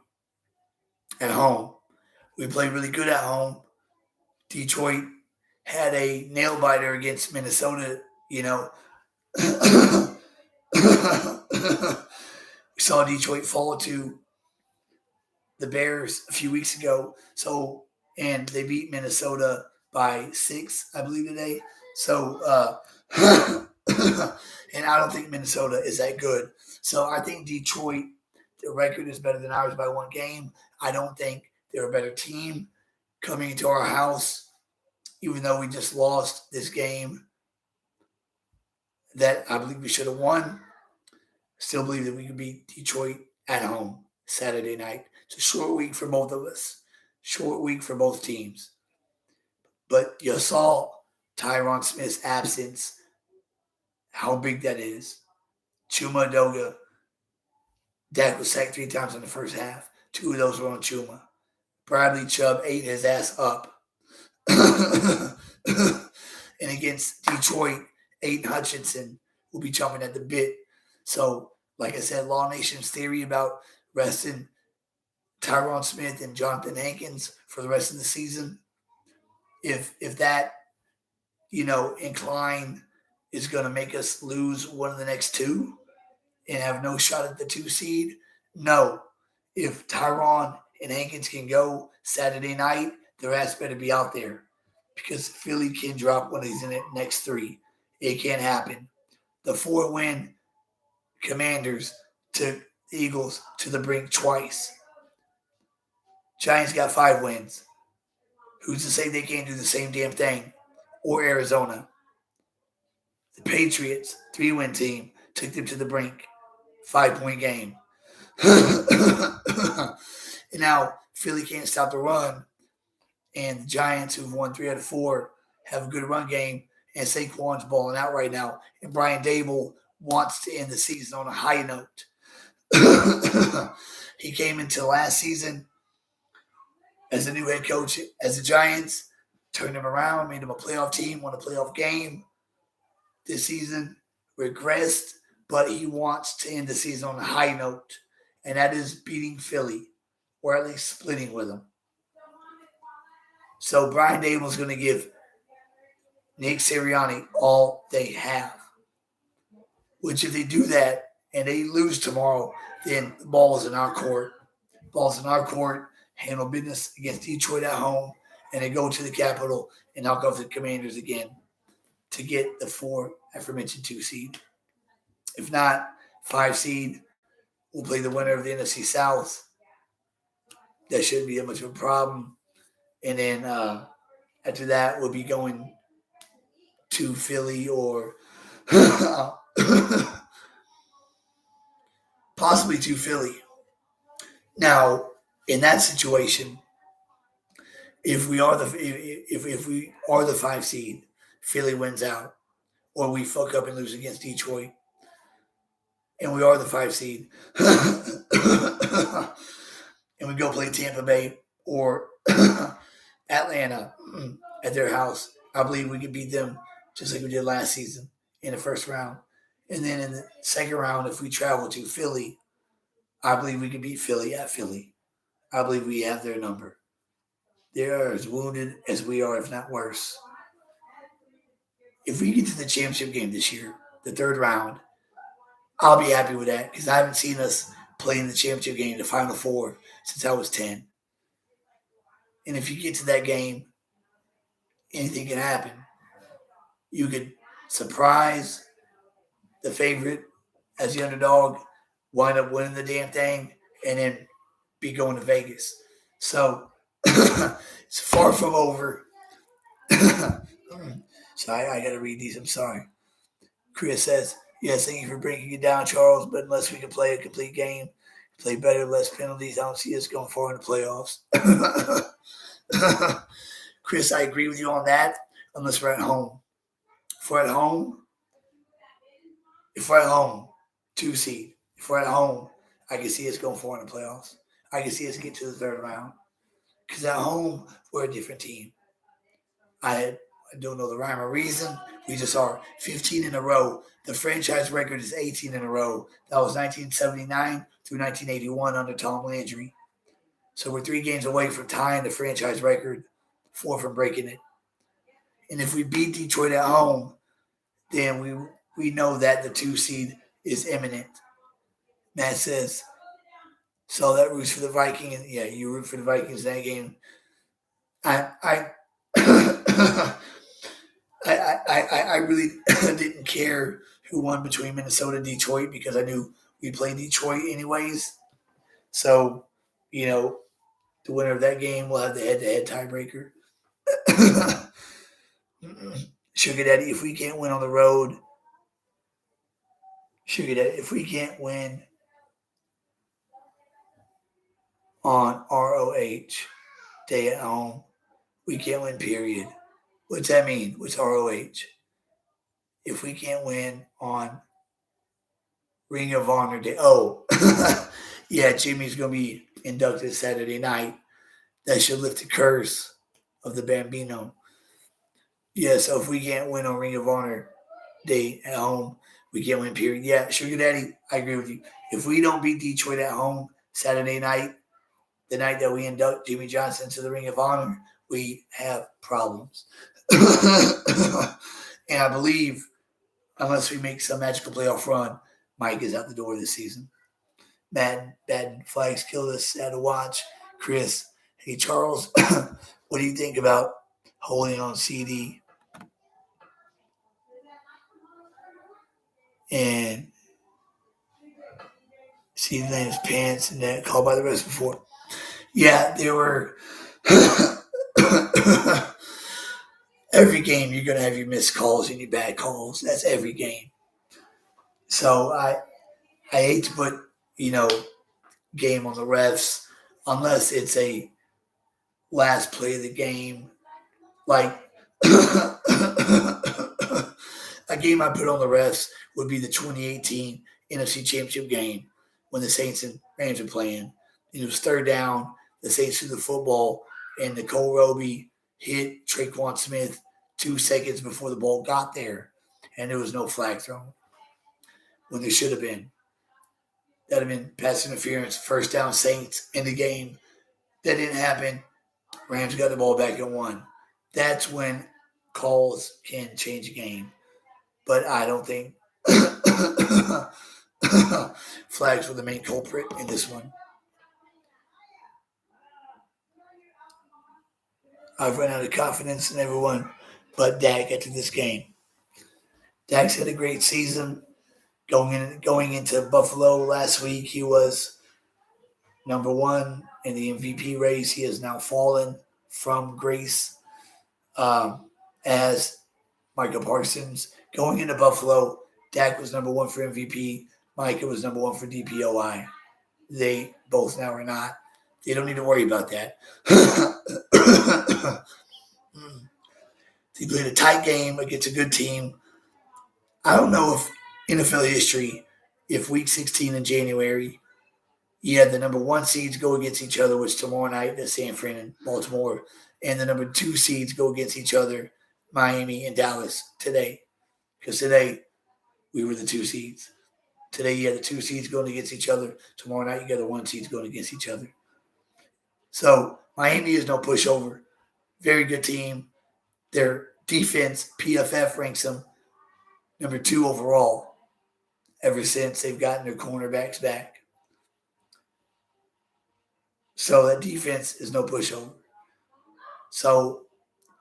at home? We played really good at home. Detroit had a nail biter against Minnesota, We saw Detroit fall to the Bears a few weeks ago. And they beat Minnesota by 6, I believe, today. And I don't think Minnesota is that good. So I think Detroit, their record is better than ours by 1 game. I don't think they're a better team coming into our house, even though we just lost this game that I believe we should have won. Still believe that we can beat Detroit at home Saturday night. It's a short week for both of us. Short week for both teams. But you saw Tyron Smith's absence, how big that is. Chuma Edoga, Dak was sacked 3 times in the first half. 2 of those were on Chuma. Bradley Chubb ate his ass up. And against Detroit, Aiden Hutchinson will be chomping at the bit. So, like I said, Law Nation's theory about resting Tyron Smith and Jonathan Hankins for the rest of the season, if that, incline is going to make us lose one of the next 2 and have no shot at the 2 seed, no. If Tyron and Hankins can go Saturday night, their ass better be out there, because Philly can drop one of these in the next 3. It can't happen. The 4-win Commanders took the Eagles to the brink twice. Giants got 5 wins. Who's to say they can't do the same damn thing? Or Arizona. The Patriots, 3-win team, took them to the brink. 5-point game. And now Philly can't stop the run. And the Giants, who've won 3 out of 4, have a good run game. And Saquon's balling out right now. And Brian Dable wants to end the season on a high note. He came into last season as a new head coach as the Giants, turned him around, made him a playoff team, won a playoff game. This season, regressed, but he wants to end the season on a high note, and that is beating Philly, or at least splitting with them. So Brian Dable's going to give Nick Sirianni all they have, which if they do that and they lose tomorrow, then the ball is in our court. Ball's in our court, handle business against Detroit at home, and they go to the Capitol and knock off the Commanders again to get the 4 aforementioned 2 seed. If not, 5 seed, we'll play the winner of the NFC South. That shouldn't be that much of a problem. And then after that, we'll be going to Philly or possibly to Philly. Now, in that situation, if we are the 5 seed, Philly wins out, or we fuck up and lose against Detroit, and we are the 5 seed, and we go play Tampa Bay or Atlanta at their house, I believe we could beat them just like we did last season in the first round. And then in the second round, if we travel to Philly, I believe we could beat Philly at Philly. I believe we have their number. They are as wounded as we are, if not worse. If we get to the championship game this year, the 3rd round, I'll be happy with that, because I haven't seen us play in the championship game, the Final 4, since I was 10. And if you get to that game, anything can happen. You could surprise the favorite as the underdog, wind up winning the damn thing, and then be going to Vegas. So it's far from over. So I got to read these. I'm sorry. Chris says, yes, thank you for breaking it down, Charles, but unless we can play a complete game, play better, less penalties, I don't see us going far in the playoffs. Chris, I agree with you on that, unless we're at home. If we're at home, two seed. If we're at home, I can see us going far in the playoffs. I can see us get to the third round. Because at home, we're a different team. I don't know the rhyme or reason. We just are 15 in a row. The franchise record is 18 in a row. That was 1979 through 1981 under Tom Landry. So we're 3 games away from tying the franchise record, 4 from breaking it. And if we beat Detroit at home, then we know that the 2 seed is imminent. Matt says, so that roots for the Vikings. Yeah, you root for the Vikings in that game. I really didn't care who won between Minnesota and Detroit because I knew we'd play Detroit anyways. So, the winner of that game will have the head-to-head tiebreaker. Sugar Daddy, if we can't win on the road, if we can't win on ROH day at home, we can't win, period. What's that mean? What's ROH? If we can't win on Ring of Honor day. Oh, yeah, Jimmy's going to be inducted Saturday night. That should lift the curse of the Bambino. Yeah, so if we can't win on Ring of Honor day at home, we can't win, period. Yeah, Sugar Daddy, I agree with you. If we don't beat Detroit at home Saturday night, the night that we induct Jimmy Johnson to the Ring of Honor, we have problems. And I believe, unless we make some magical playoff run, Mike is out the door this season. Madden Flags killed us. Sad to watch. Chris, hey, Charles, what do you think about holding on CD and CD Lamb's pants and that called by the rest before? Yeah, there were. Every game you're going to have your missed calls and your bad calls. That's every game. So I hate to put, game on the refs unless it's a last play of the game. Like a game I put on the refs would be the 2018 NFC Championship game when the Saints and Rams were playing. It was third down. The Saints threw the football, and Nicole Roby hit Traquan Smith 2 seconds before the ball got there, and there was no flag thrown when there should have been. That would have been pass interference, first down Saints in the game. That didn't happen. Rams got the ball back and won. That's when calls can change a game. But I don't think flags were the main culprit in this one. I've run out of confidence in everyone but Dak after this game. Dak's had a great season. Going into Buffalo last week, he was number 1 in the MVP race. He has now fallen from grace as Micah Parsons. Going into Buffalo, Dak was number 1 for MVP. Micah was number 1 for DPOI. They both now are not. They don't need to worry about that. They played a tight game against a good team. I don't know if NFL history, if week 16 in January, you had the number 1 seeds go against each other, which tomorrow night that's San Fran and Baltimore, and the number 2 seeds go against each other, Miami and Dallas today. Because today we were the 2 seeds. Today you had the 2 seeds going against each other. Tomorrow night you got the 1 seeds going against each other. So Miami is no pushover. Very good team. Their defense, PFF ranks them number 2 overall ever since they've gotten their cornerbacks back. So that defense is no pushover. So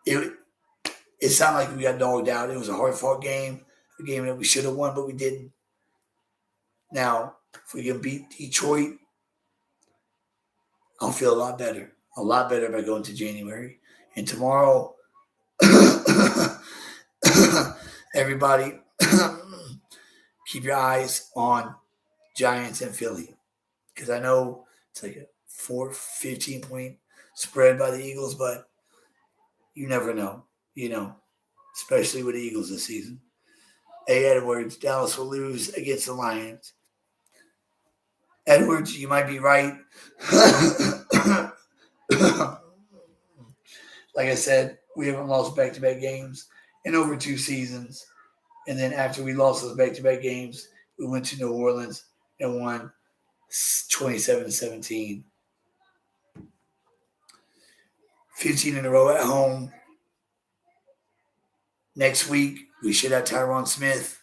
it sounded like we got dogged out. It was a hard-fought game, a game that we should have won, but we didn't. Now, if we can beat Detroit, I'll feel a lot better by going to January. And tomorrow, Everybody, keep your eyes on Giants and Philly because I know it's like a 15 point spread by the Eagles, but you never know, especially with the Eagles this season. Hey, Edwards, Dallas will lose against the Lions. Edwards, you might be right. Like I said, we haven't lost back-to-back games in over 2 seasons. And then after we lost those back-to-back games, we went to New Orleans and won 27-17. 15 in a row at home. Next week, we should have Tyron Smith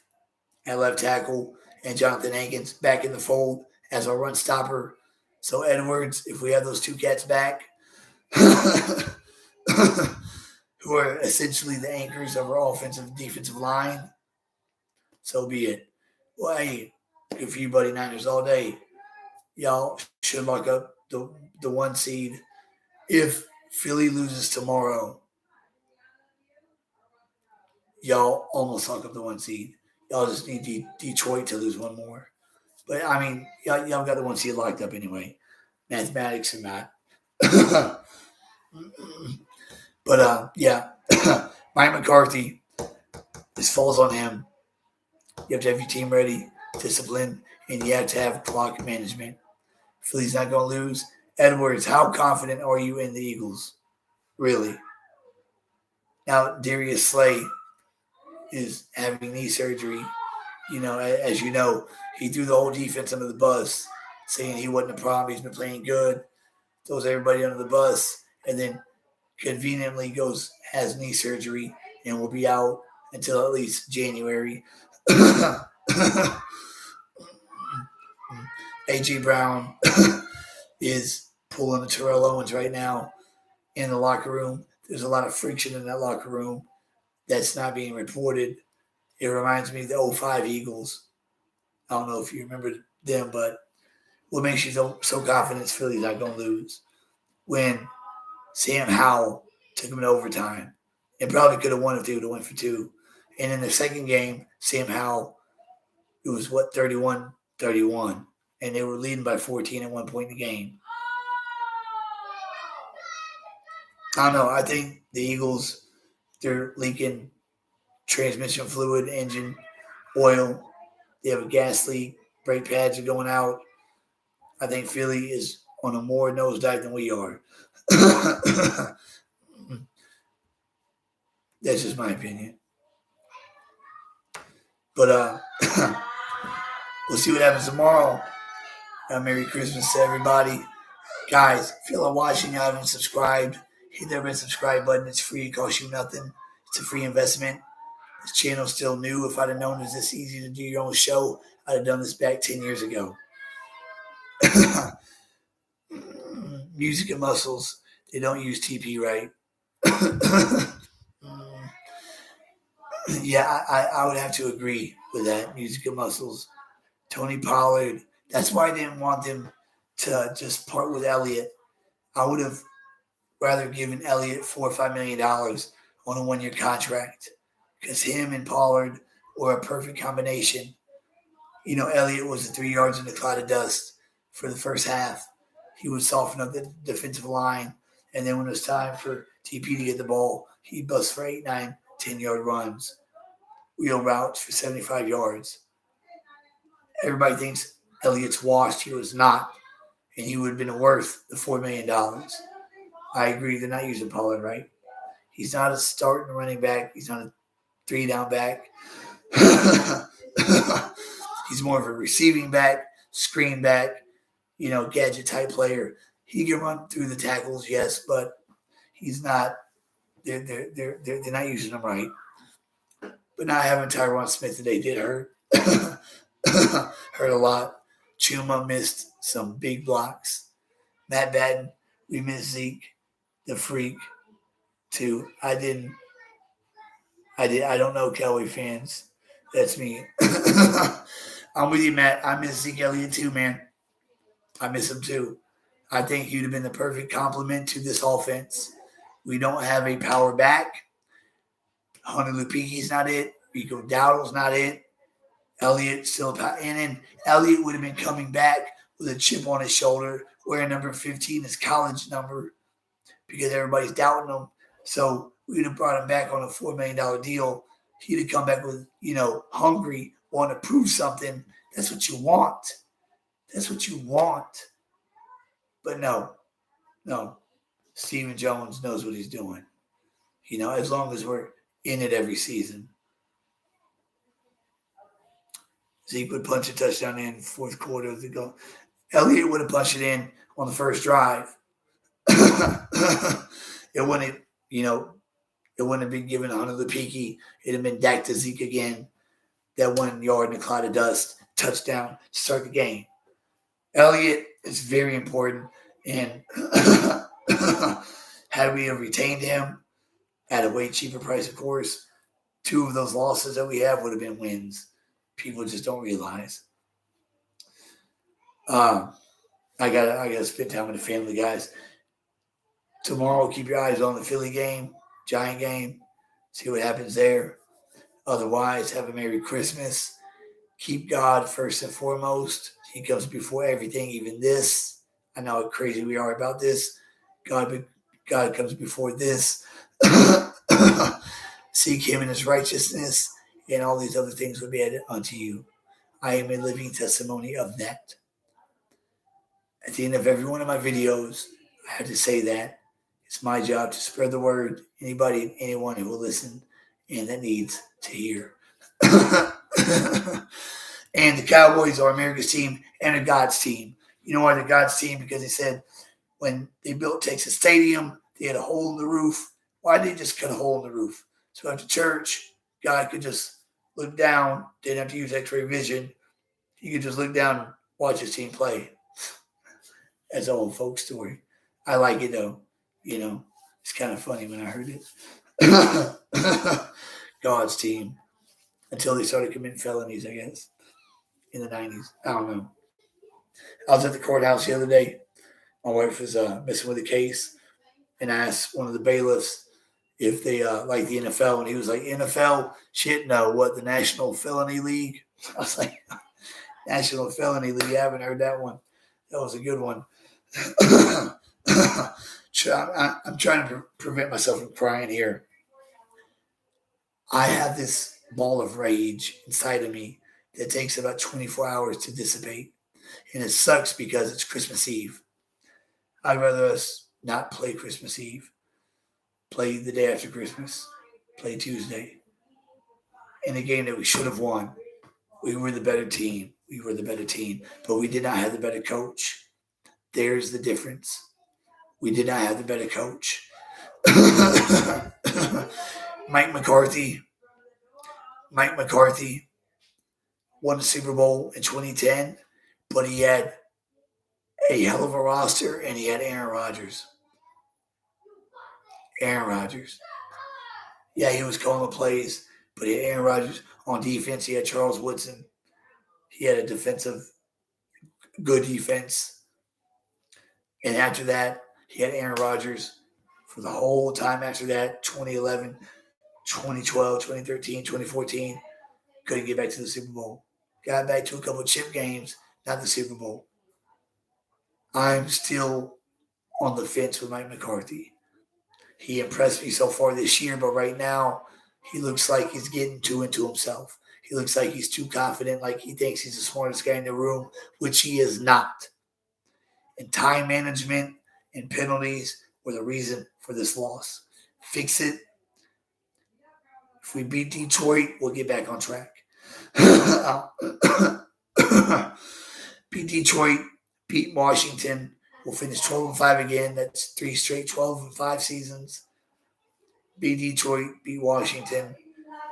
at left tackle and Jonathan Hankins back in the fold as our run stopper. So Edwards, if we have those 2 cats back, who are essentially the anchors of our offensive defensive line, so be it. Well, hey, good for you, buddy Niners, all day. Y'all should lock up the 1 seed. If Philly loses tomorrow, y'all almost lock up the 1 seed. Y'all just need Detroit to lose 1 more. But, I mean, y'all got the 1 seed locked up anyway. Mathematics or not. But, yeah, Mike McCarthy, this falls on him. You have to have your team ready, discipline, and you have to have clock management. Philly's not going to lose. Edwards, how confident are you in the Eagles? Really? Now, Darius Slay is having knee surgery. As you know, he threw the whole defense under the bus, saying he wasn't a problem. He's been playing good. Throws everybody under the bus, and then conveniently has knee surgery and will be out until at least January. A.J. Brown is pulling the Terrell Owens right now in the locker room. There's a lot of friction in that locker room that's not being reported. It reminds me of the 05 Eagles. I don't know if you remember them, but what makes you so confident Philly's not going to lose? When Sam Howell took him in overtime and probably could have won if they would have went for 2. And in the second game, Sam Howell, it was 31-31. And they were leading by 14 at one point in the game. I don't know. I think the Eagles, they're leaking transmission fluid, engine, oil. They have a gas leak. Brake pads are going out. I think Philly is on a more nosedive than we are. That's just my opinion. But we'll see what happens tomorrow. Merry Christmas to everybody. Guys, if y'all are watching, you haven't subscribed, hit that red subscribe button. It's free. It costs you nothing. It's a free investment. This channel's still new. If I'd have known it was this easy to do your own show, I'd have done this back 10 years ago. Music and muscles, they don't use TP right. Yeah, I would have to agree with that. Music and muscles. Tony Pollard. That's why I didn't want them to just part with Elliott. I would have rather given Elliott $4 or $5 million on a 1-year contract because him and Pollard were a perfect combination. Elliott was 3 yards in the cloud of dust for the first half. He would soften up the defensive line, and then when it was time for TP to get the ball, he bust for 8, 9, 10-yard runs, wheel routes for 75 yards. Everybody thinks Elliott's washed. He was not, and he would have been worth the $4 million. I agree. They're not using Pollard right. He's not a starting running back. He's not a 3-down back. He's more of a receiving back, screen back, gadget type player. He can run through the tackles, yes, but he's not. They're not using him right. But not having Tyron Smith today did hurt. Hurt a lot. Chuma missed some big blocks. Matt Batten, we missed Zeke, the freak, too. I don't know Cowboy fans. That's me. I'm with you, Matt. I miss Zeke Elliott too, man. I miss him too. I think he'd have been the perfect complement to this offense. We don't have a power back. Hunter Lupiki's not it. Rico Dowdle's not it. Elliott still, and then Elliott would have been coming back with a chip on his shoulder, wearing number 15, his college number, because everybody's doubting him. So we'd have brought him back on a $4 million deal. He'd have come back with, hungry, want to prove something. That's what you want. That's what you want. But no. Stephen Jones knows what he's doing. As long as we're in it every season. Zeke would punch a touchdown in fourth quarter to go. Elliott would have punched it in on the first drive. It wouldn't have been given to Hunter Lupiki. It'd have been Dak to Zeke again. That 1 yard in a cloud of dust, touchdown to start the game. Elliott is very important. And had we have retained him at a way cheaper price, of course, 2 of those losses that we have would have been wins. People just don't realize. I gotta spend time with the family, guys. Tomorrow, keep your eyes on the Philly game, Giant game. See what happens there. Otherwise, have a Merry Christmas. Keep God first and foremost. He comes before everything, even this. I know how crazy we are about this. God comes before this. Seek him in his righteousness, and all these other things will be added unto you. I am a living testimony of that. At the end of every one of my videos, I have to say that. It's my job to spread the word. Anyone who will listen and that needs to hear. And the Cowboys are America's team and a God's team. You know why they're God's team? Because they said when they built Texas Stadium, they had a hole in the roof. Why did they just cut a hole in the roof? So after church, God could just look down, didn't have to use X-ray vision. He could just look down and watch his team play. That's an old folk story. I like it though. It's kind of funny when I heard it. God's team. Until they started committing felonies, I guess, in the 90s. I don't know. I was at the courthouse the other day. My wife was messing with a case, and I asked one of the bailiffs if they like the NFL, and he was like, NFL? Shit, no. What, the National Felony League? I was like, National Felony League? I haven't heard that one. That was a good one. I'm trying to prevent myself from crying here. I have this ball of rage inside of me that takes about 24 hours to dissipate. And it sucks because it's Christmas Eve. I'd rather us not play Christmas Eve. Play the day after Christmas. Play Tuesday. In a game that we should have won. We were the better team. But we did not have the better coach. There's the difference. We did not have the better coach. Mike McCarthy won the Super Bowl in 2010, but he had a hell of a roster, and he had Aaron Rodgers. Yeah, he was calling the plays, but he had Aaron Rodgers on defense. He had Charles Woodson. He had a good defense. And after that, he had Aaron Rodgers for the whole time after that, 2011, 2012, 2013, 2014. Couldn't get back to the Super Bowl. Got back to a couple of chip games, not the Super Bowl. I'm still on the fence with Mike McCarthy. He impressed me so far this year, but right now he looks like he's getting too into himself. He looks like he's too confident, like he thinks he's the smartest guy in the room, which he is not. And time management and penalties were the reason for this loss. Fix it. If we beat Detroit, we'll get back on track. Beat Detroit, beat Washington. We'll finish 12-5 again. That's 3 straight 12-5 seasons. Beat Detroit, beat Washington.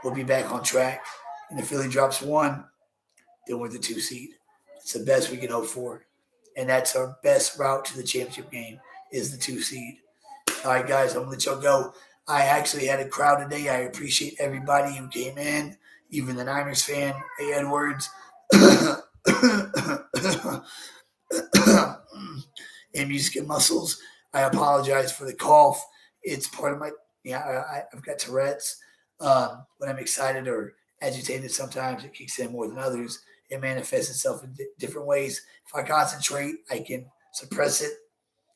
We'll be back on track. And if Philly drops 1, then we're the 2 seed. It's the best we can hope for. And that's our best route to the championship game is the 2 seed. All right, guys, I'm going to let y'all go. I actually had a crowd today. I appreciate everybody who came in, even the Niners fan, A. Edwards, and Music and Muscles. I apologize for the cough. It's part of my, I've got Tourette's. When I'm excited or agitated, sometimes it kicks in more than others. It manifests itself in different ways. If I concentrate, I can suppress it.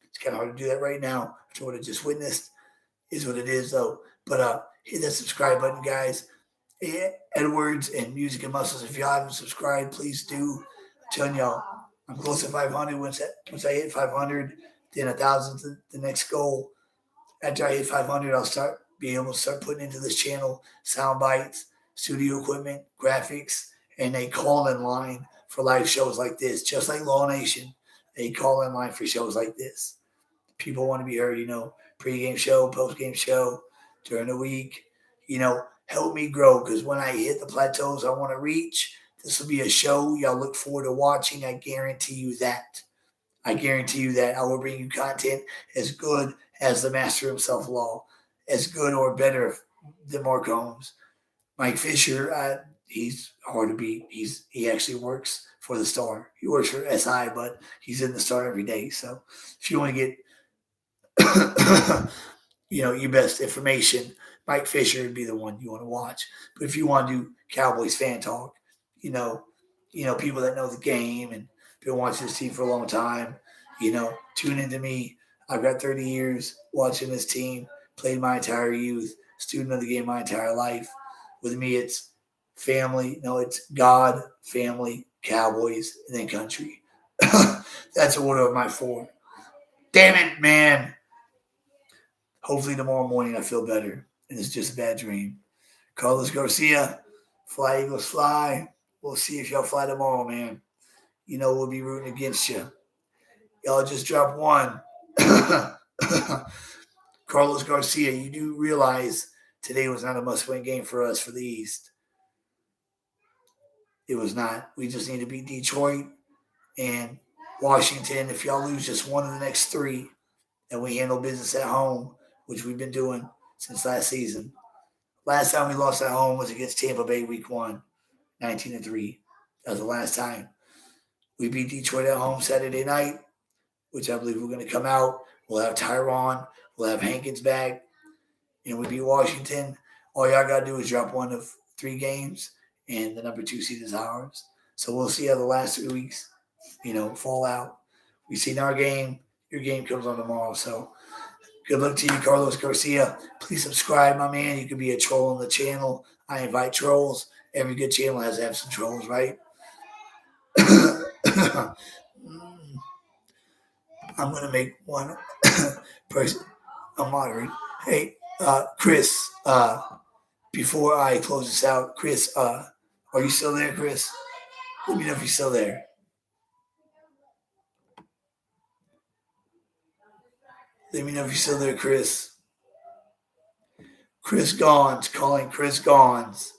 It's kind of hard to do that right now after what I just witnessed. Is what it is, though. But hit that subscribe button, guys. Edwards and Music and Muscles. If y'all haven't subscribed, please do. I'm telling y'all, I'm close to 500. Once I hit 500, then 1,000 the next goal. After I hit 500, I'll start being able to start putting into this channel sound bites, studio equipment, graphics, and a call-in line for live shows like this. Just like Law Nation, a call-in line for shows like this. People want to be heard, pre-game show, post-game show, during the week. Help me grow, because when I hit the plateaus I want to reach, this will be a show y'all look forward to watching. I guarantee you that. I guarantee you that I will bring you content as good as the master himself, Law, as good or better than Mark Holmes. Mike Fisher, he's hard to beat. He actually works for the Star. He works for SI, but he's in the Star every day. So if you want to get your best information, Mike Fisher would be the one you want to watch. But if you want to do Cowboys fan talk, you know, people that know the game and been watching this team for a long time, tune into me. I've got 30 years watching this team, played my entire youth, student of the game my entire life. With me, it's family. No, it's God, family, Cowboys, and then country. That's the order of my four. Damn it, man. Hopefully tomorrow morning I feel better and it's just a bad dream. Carlos Garcia, fly Eagles fly. We'll see if y'all fly tomorrow, man. We'll be rooting against you. Y'all just dropped one. Carlos Garcia, you do realize today was not a must-win game for us for the East. It was not. We just need to beat Detroit and Washington. If y'all lose just one of the next three, and we handle business at home, which we've been doing since last season. Last time we lost at home was against Tampa Bay week 1, 19-3. That was the last time. We beat Detroit at home Saturday night, which I believe we're going to come out. We'll have Tyron. We'll have Hankins back. And we beat Washington. All y'all got to do is drop one of 3 games, and the number 2 seed is ours. So we'll see how the last 3 weeks, fall out. We've seen our game. Your game comes on tomorrow. So good luck to you, Carlos Garcia. Please subscribe, my man. You can be a troll on the channel. I invite trolls. Every good channel has to have some trolls, right? I'm going to make one person a moderator. Hey, Chris, before I close this out, Chris, are you still there, Chris? Let me know if you're still there. Let me know if you're still there, Chris. Chris Gons, calling Chris Gons.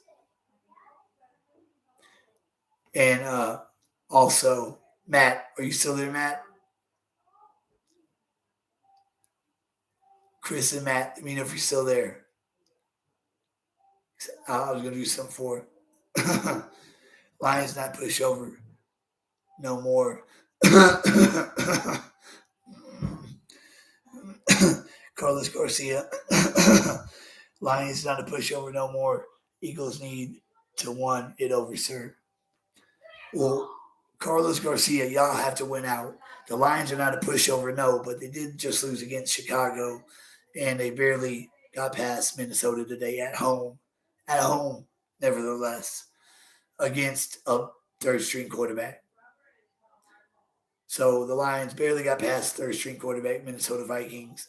And also, Matt, are you still there, Matt? Chris and Matt, let me know if you're still there. I was going to do something for Lions not push over no more. Carlos Garcia. Lions not a pushover no more. Eagles need to win it over, sir. Well, Carlos Garcia, y'all have to win out. The Lions are not a pushover, no, but they did just lose against Chicago, and they barely got past Minnesota today at home. At home, nevertheless, against a third-string quarterback. So the Lions barely got past third-string quarterback Minnesota Vikings,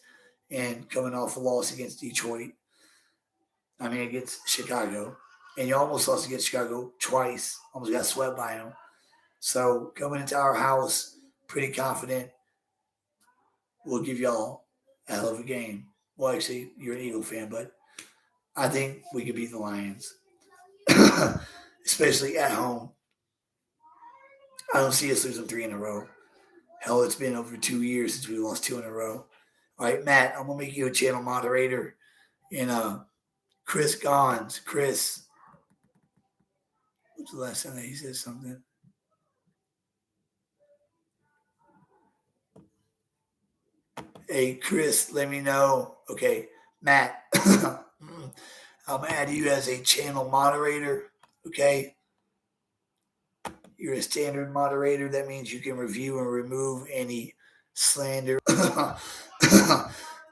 and coming off a loss against Detroit. Against Chicago. And you almost lost against Chicago twice. Almost got swept by them. So coming into our house, pretty confident we'll give y'all a hell of a game. Well, actually, you're an Eagle fan, but I think we could beat the Lions. Especially at home. I don't see us losing 3 in a row. Hell, it's been over 2 years since we lost 2 in a row. All right, Matt, I'm going to make you a channel moderator. And Chris Gons. Chris. What's the last time that he said something? Hey, Chris, let me know. Okay, Matt. I'm add you as a channel moderator. Okay. You're a standard moderator. That means you can review and remove any slander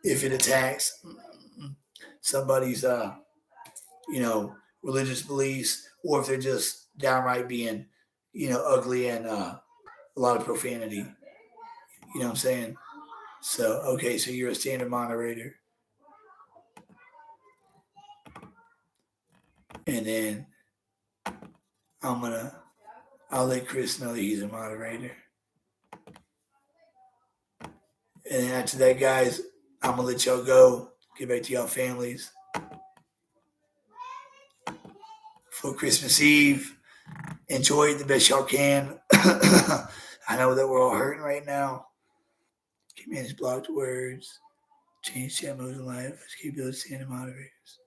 if it attacks somebody's religious beliefs, or if they're just downright being ugly and a lot of profanity. You know what I'm saying? So okay, so you're a standard moderator, and then I'll let Chris know that he's a moderator. And then after that, guys, I'm gonna let y'all go. Get back to y'all families for Christmas Eve. Enjoy it the best y'all can. I know that we're all hurting right now. Keep manage blocked words. Change chat modes in life. Let's keep those standard moderators.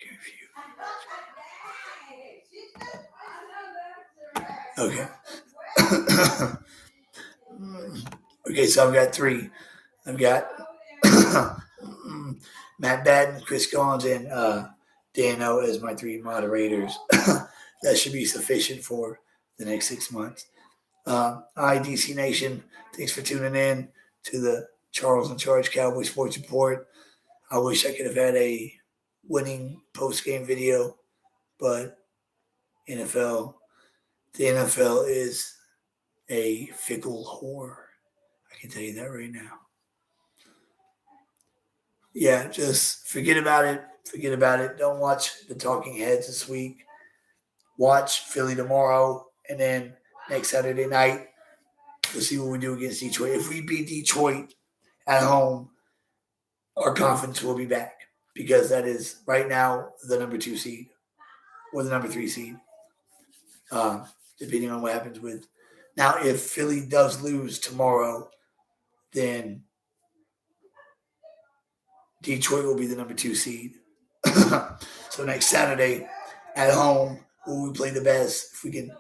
Curfew. Okay. Okay, so I've got three. I've got Matt Batten, Chris Collins, and Dano as my three moderators. That should be sufficient for the next 6 months. DC Nation, thanks for tuning in to the Charles in Charge Cowboys Sports Report. I wish I could have had a winning post-game video, but the NFL is a fickle whore. I can tell you that right now. Yeah, just forget about it. Forget about it. Don't watch the talking heads this week. Watch Philly tomorrow, and then next Saturday night, we'll see what we do against Detroit. If we beat Detroit at home, our confidence will be back, because that is right now the number 2 seed or the number 3 seed, depending on what happens with. Now, if Philly does lose tomorrow, then Detroit will be the number 2 seed. So next Saturday at home, will we play the best? If we can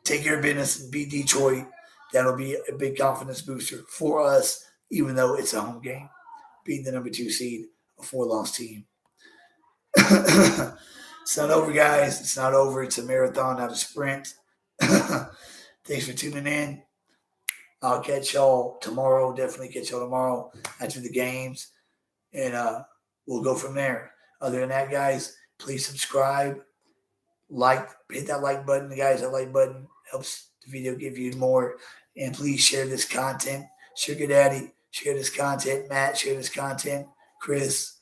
take care of business and beat Detroit, that'll be a big confidence booster for us, even though it's a home game. Beating the number 2 seed, a 4-loss team. It's not over, guys. It's not over. It's a marathon, not a sprint. Thanks for tuning in. I'll catch y'all tomorrow. Definitely catch y'all tomorrow after the games. And we'll go from there. Other than that, guys, please subscribe. Hit that like button, guys. That like button helps the video get viewed more. And please share this content. Sugar Daddy, share this content. Matt, share this content. Chris,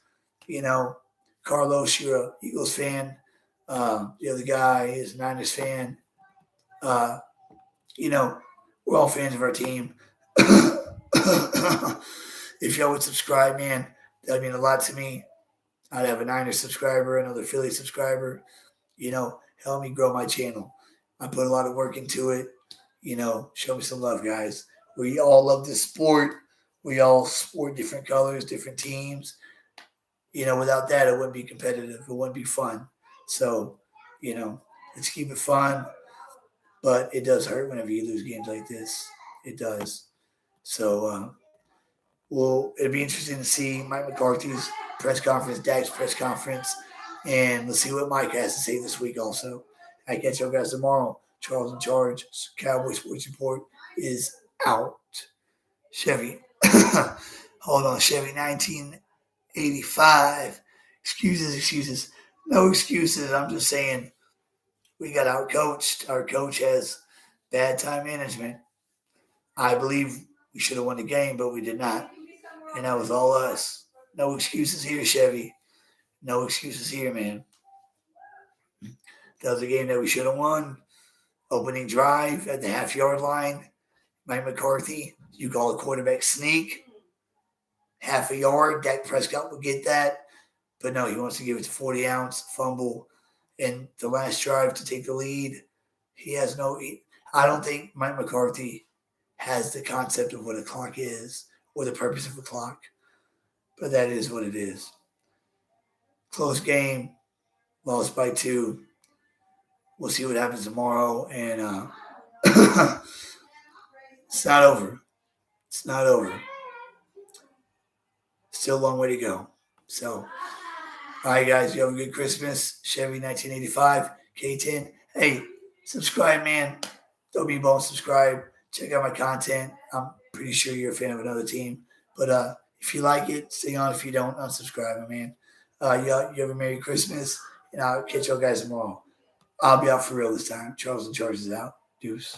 Carlos, you're a Eagles fan. The other guy is a Niners fan. We're all fans of our team. If y'all would subscribe, man, that'd mean a lot to me. I'd have a Niners subscriber, another Philly subscriber. Help me grow my channel. I put a lot of work into it. Show me some love, guys. We all love this sport. We all sport different colors, different teams. Without that, it wouldn't be competitive. It wouldn't be fun. So, let's keep it fun. But it does hurt whenever you lose games like this. It does. So, it'd be interesting to see Mike McCarthy's press conference, Dak's press conference, and let's see what Mike has to say this week also. I catch y'all guys tomorrow. Charles in Charge, Cowboys Sports Report is out. Chevy. Hold on, Chevy 1985. Excuses. No excuses. I'm just saying we got outcoached. Our coach has bad time management. I believe we should have won the game, but we did not. And that was all us. No excuses here, Chevy. No excuses here, man. That was a game that we should have won. Opening drive at the half-yard line. Mike McCarthy, you call a quarterback sneak. Half a yard. Dak Prescott will get that. But no, he wants to give it to 40-ounce, fumble. And the last drive to take the lead, I don't think Mike McCarthy has the concept of what a clock is or the purpose of a clock. But that is what it is. Close game. Lost by 2. We'll see what happens tomorrow. And it's not over. It's not over. Still a long way to go. So All right, guys. You have a good Christmas. Chevy 1985, K10. Hey, subscribe, man. Don't be bone subscribe. Check out my content. I'm pretty sure you're a fan of another team. But if you like it, stay on. If you don't, unsubscribe, man. You have a Merry Christmas, and I'll catch y'all guys tomorrow. I'll be out for real this time. Charles and Charges out. Deuce.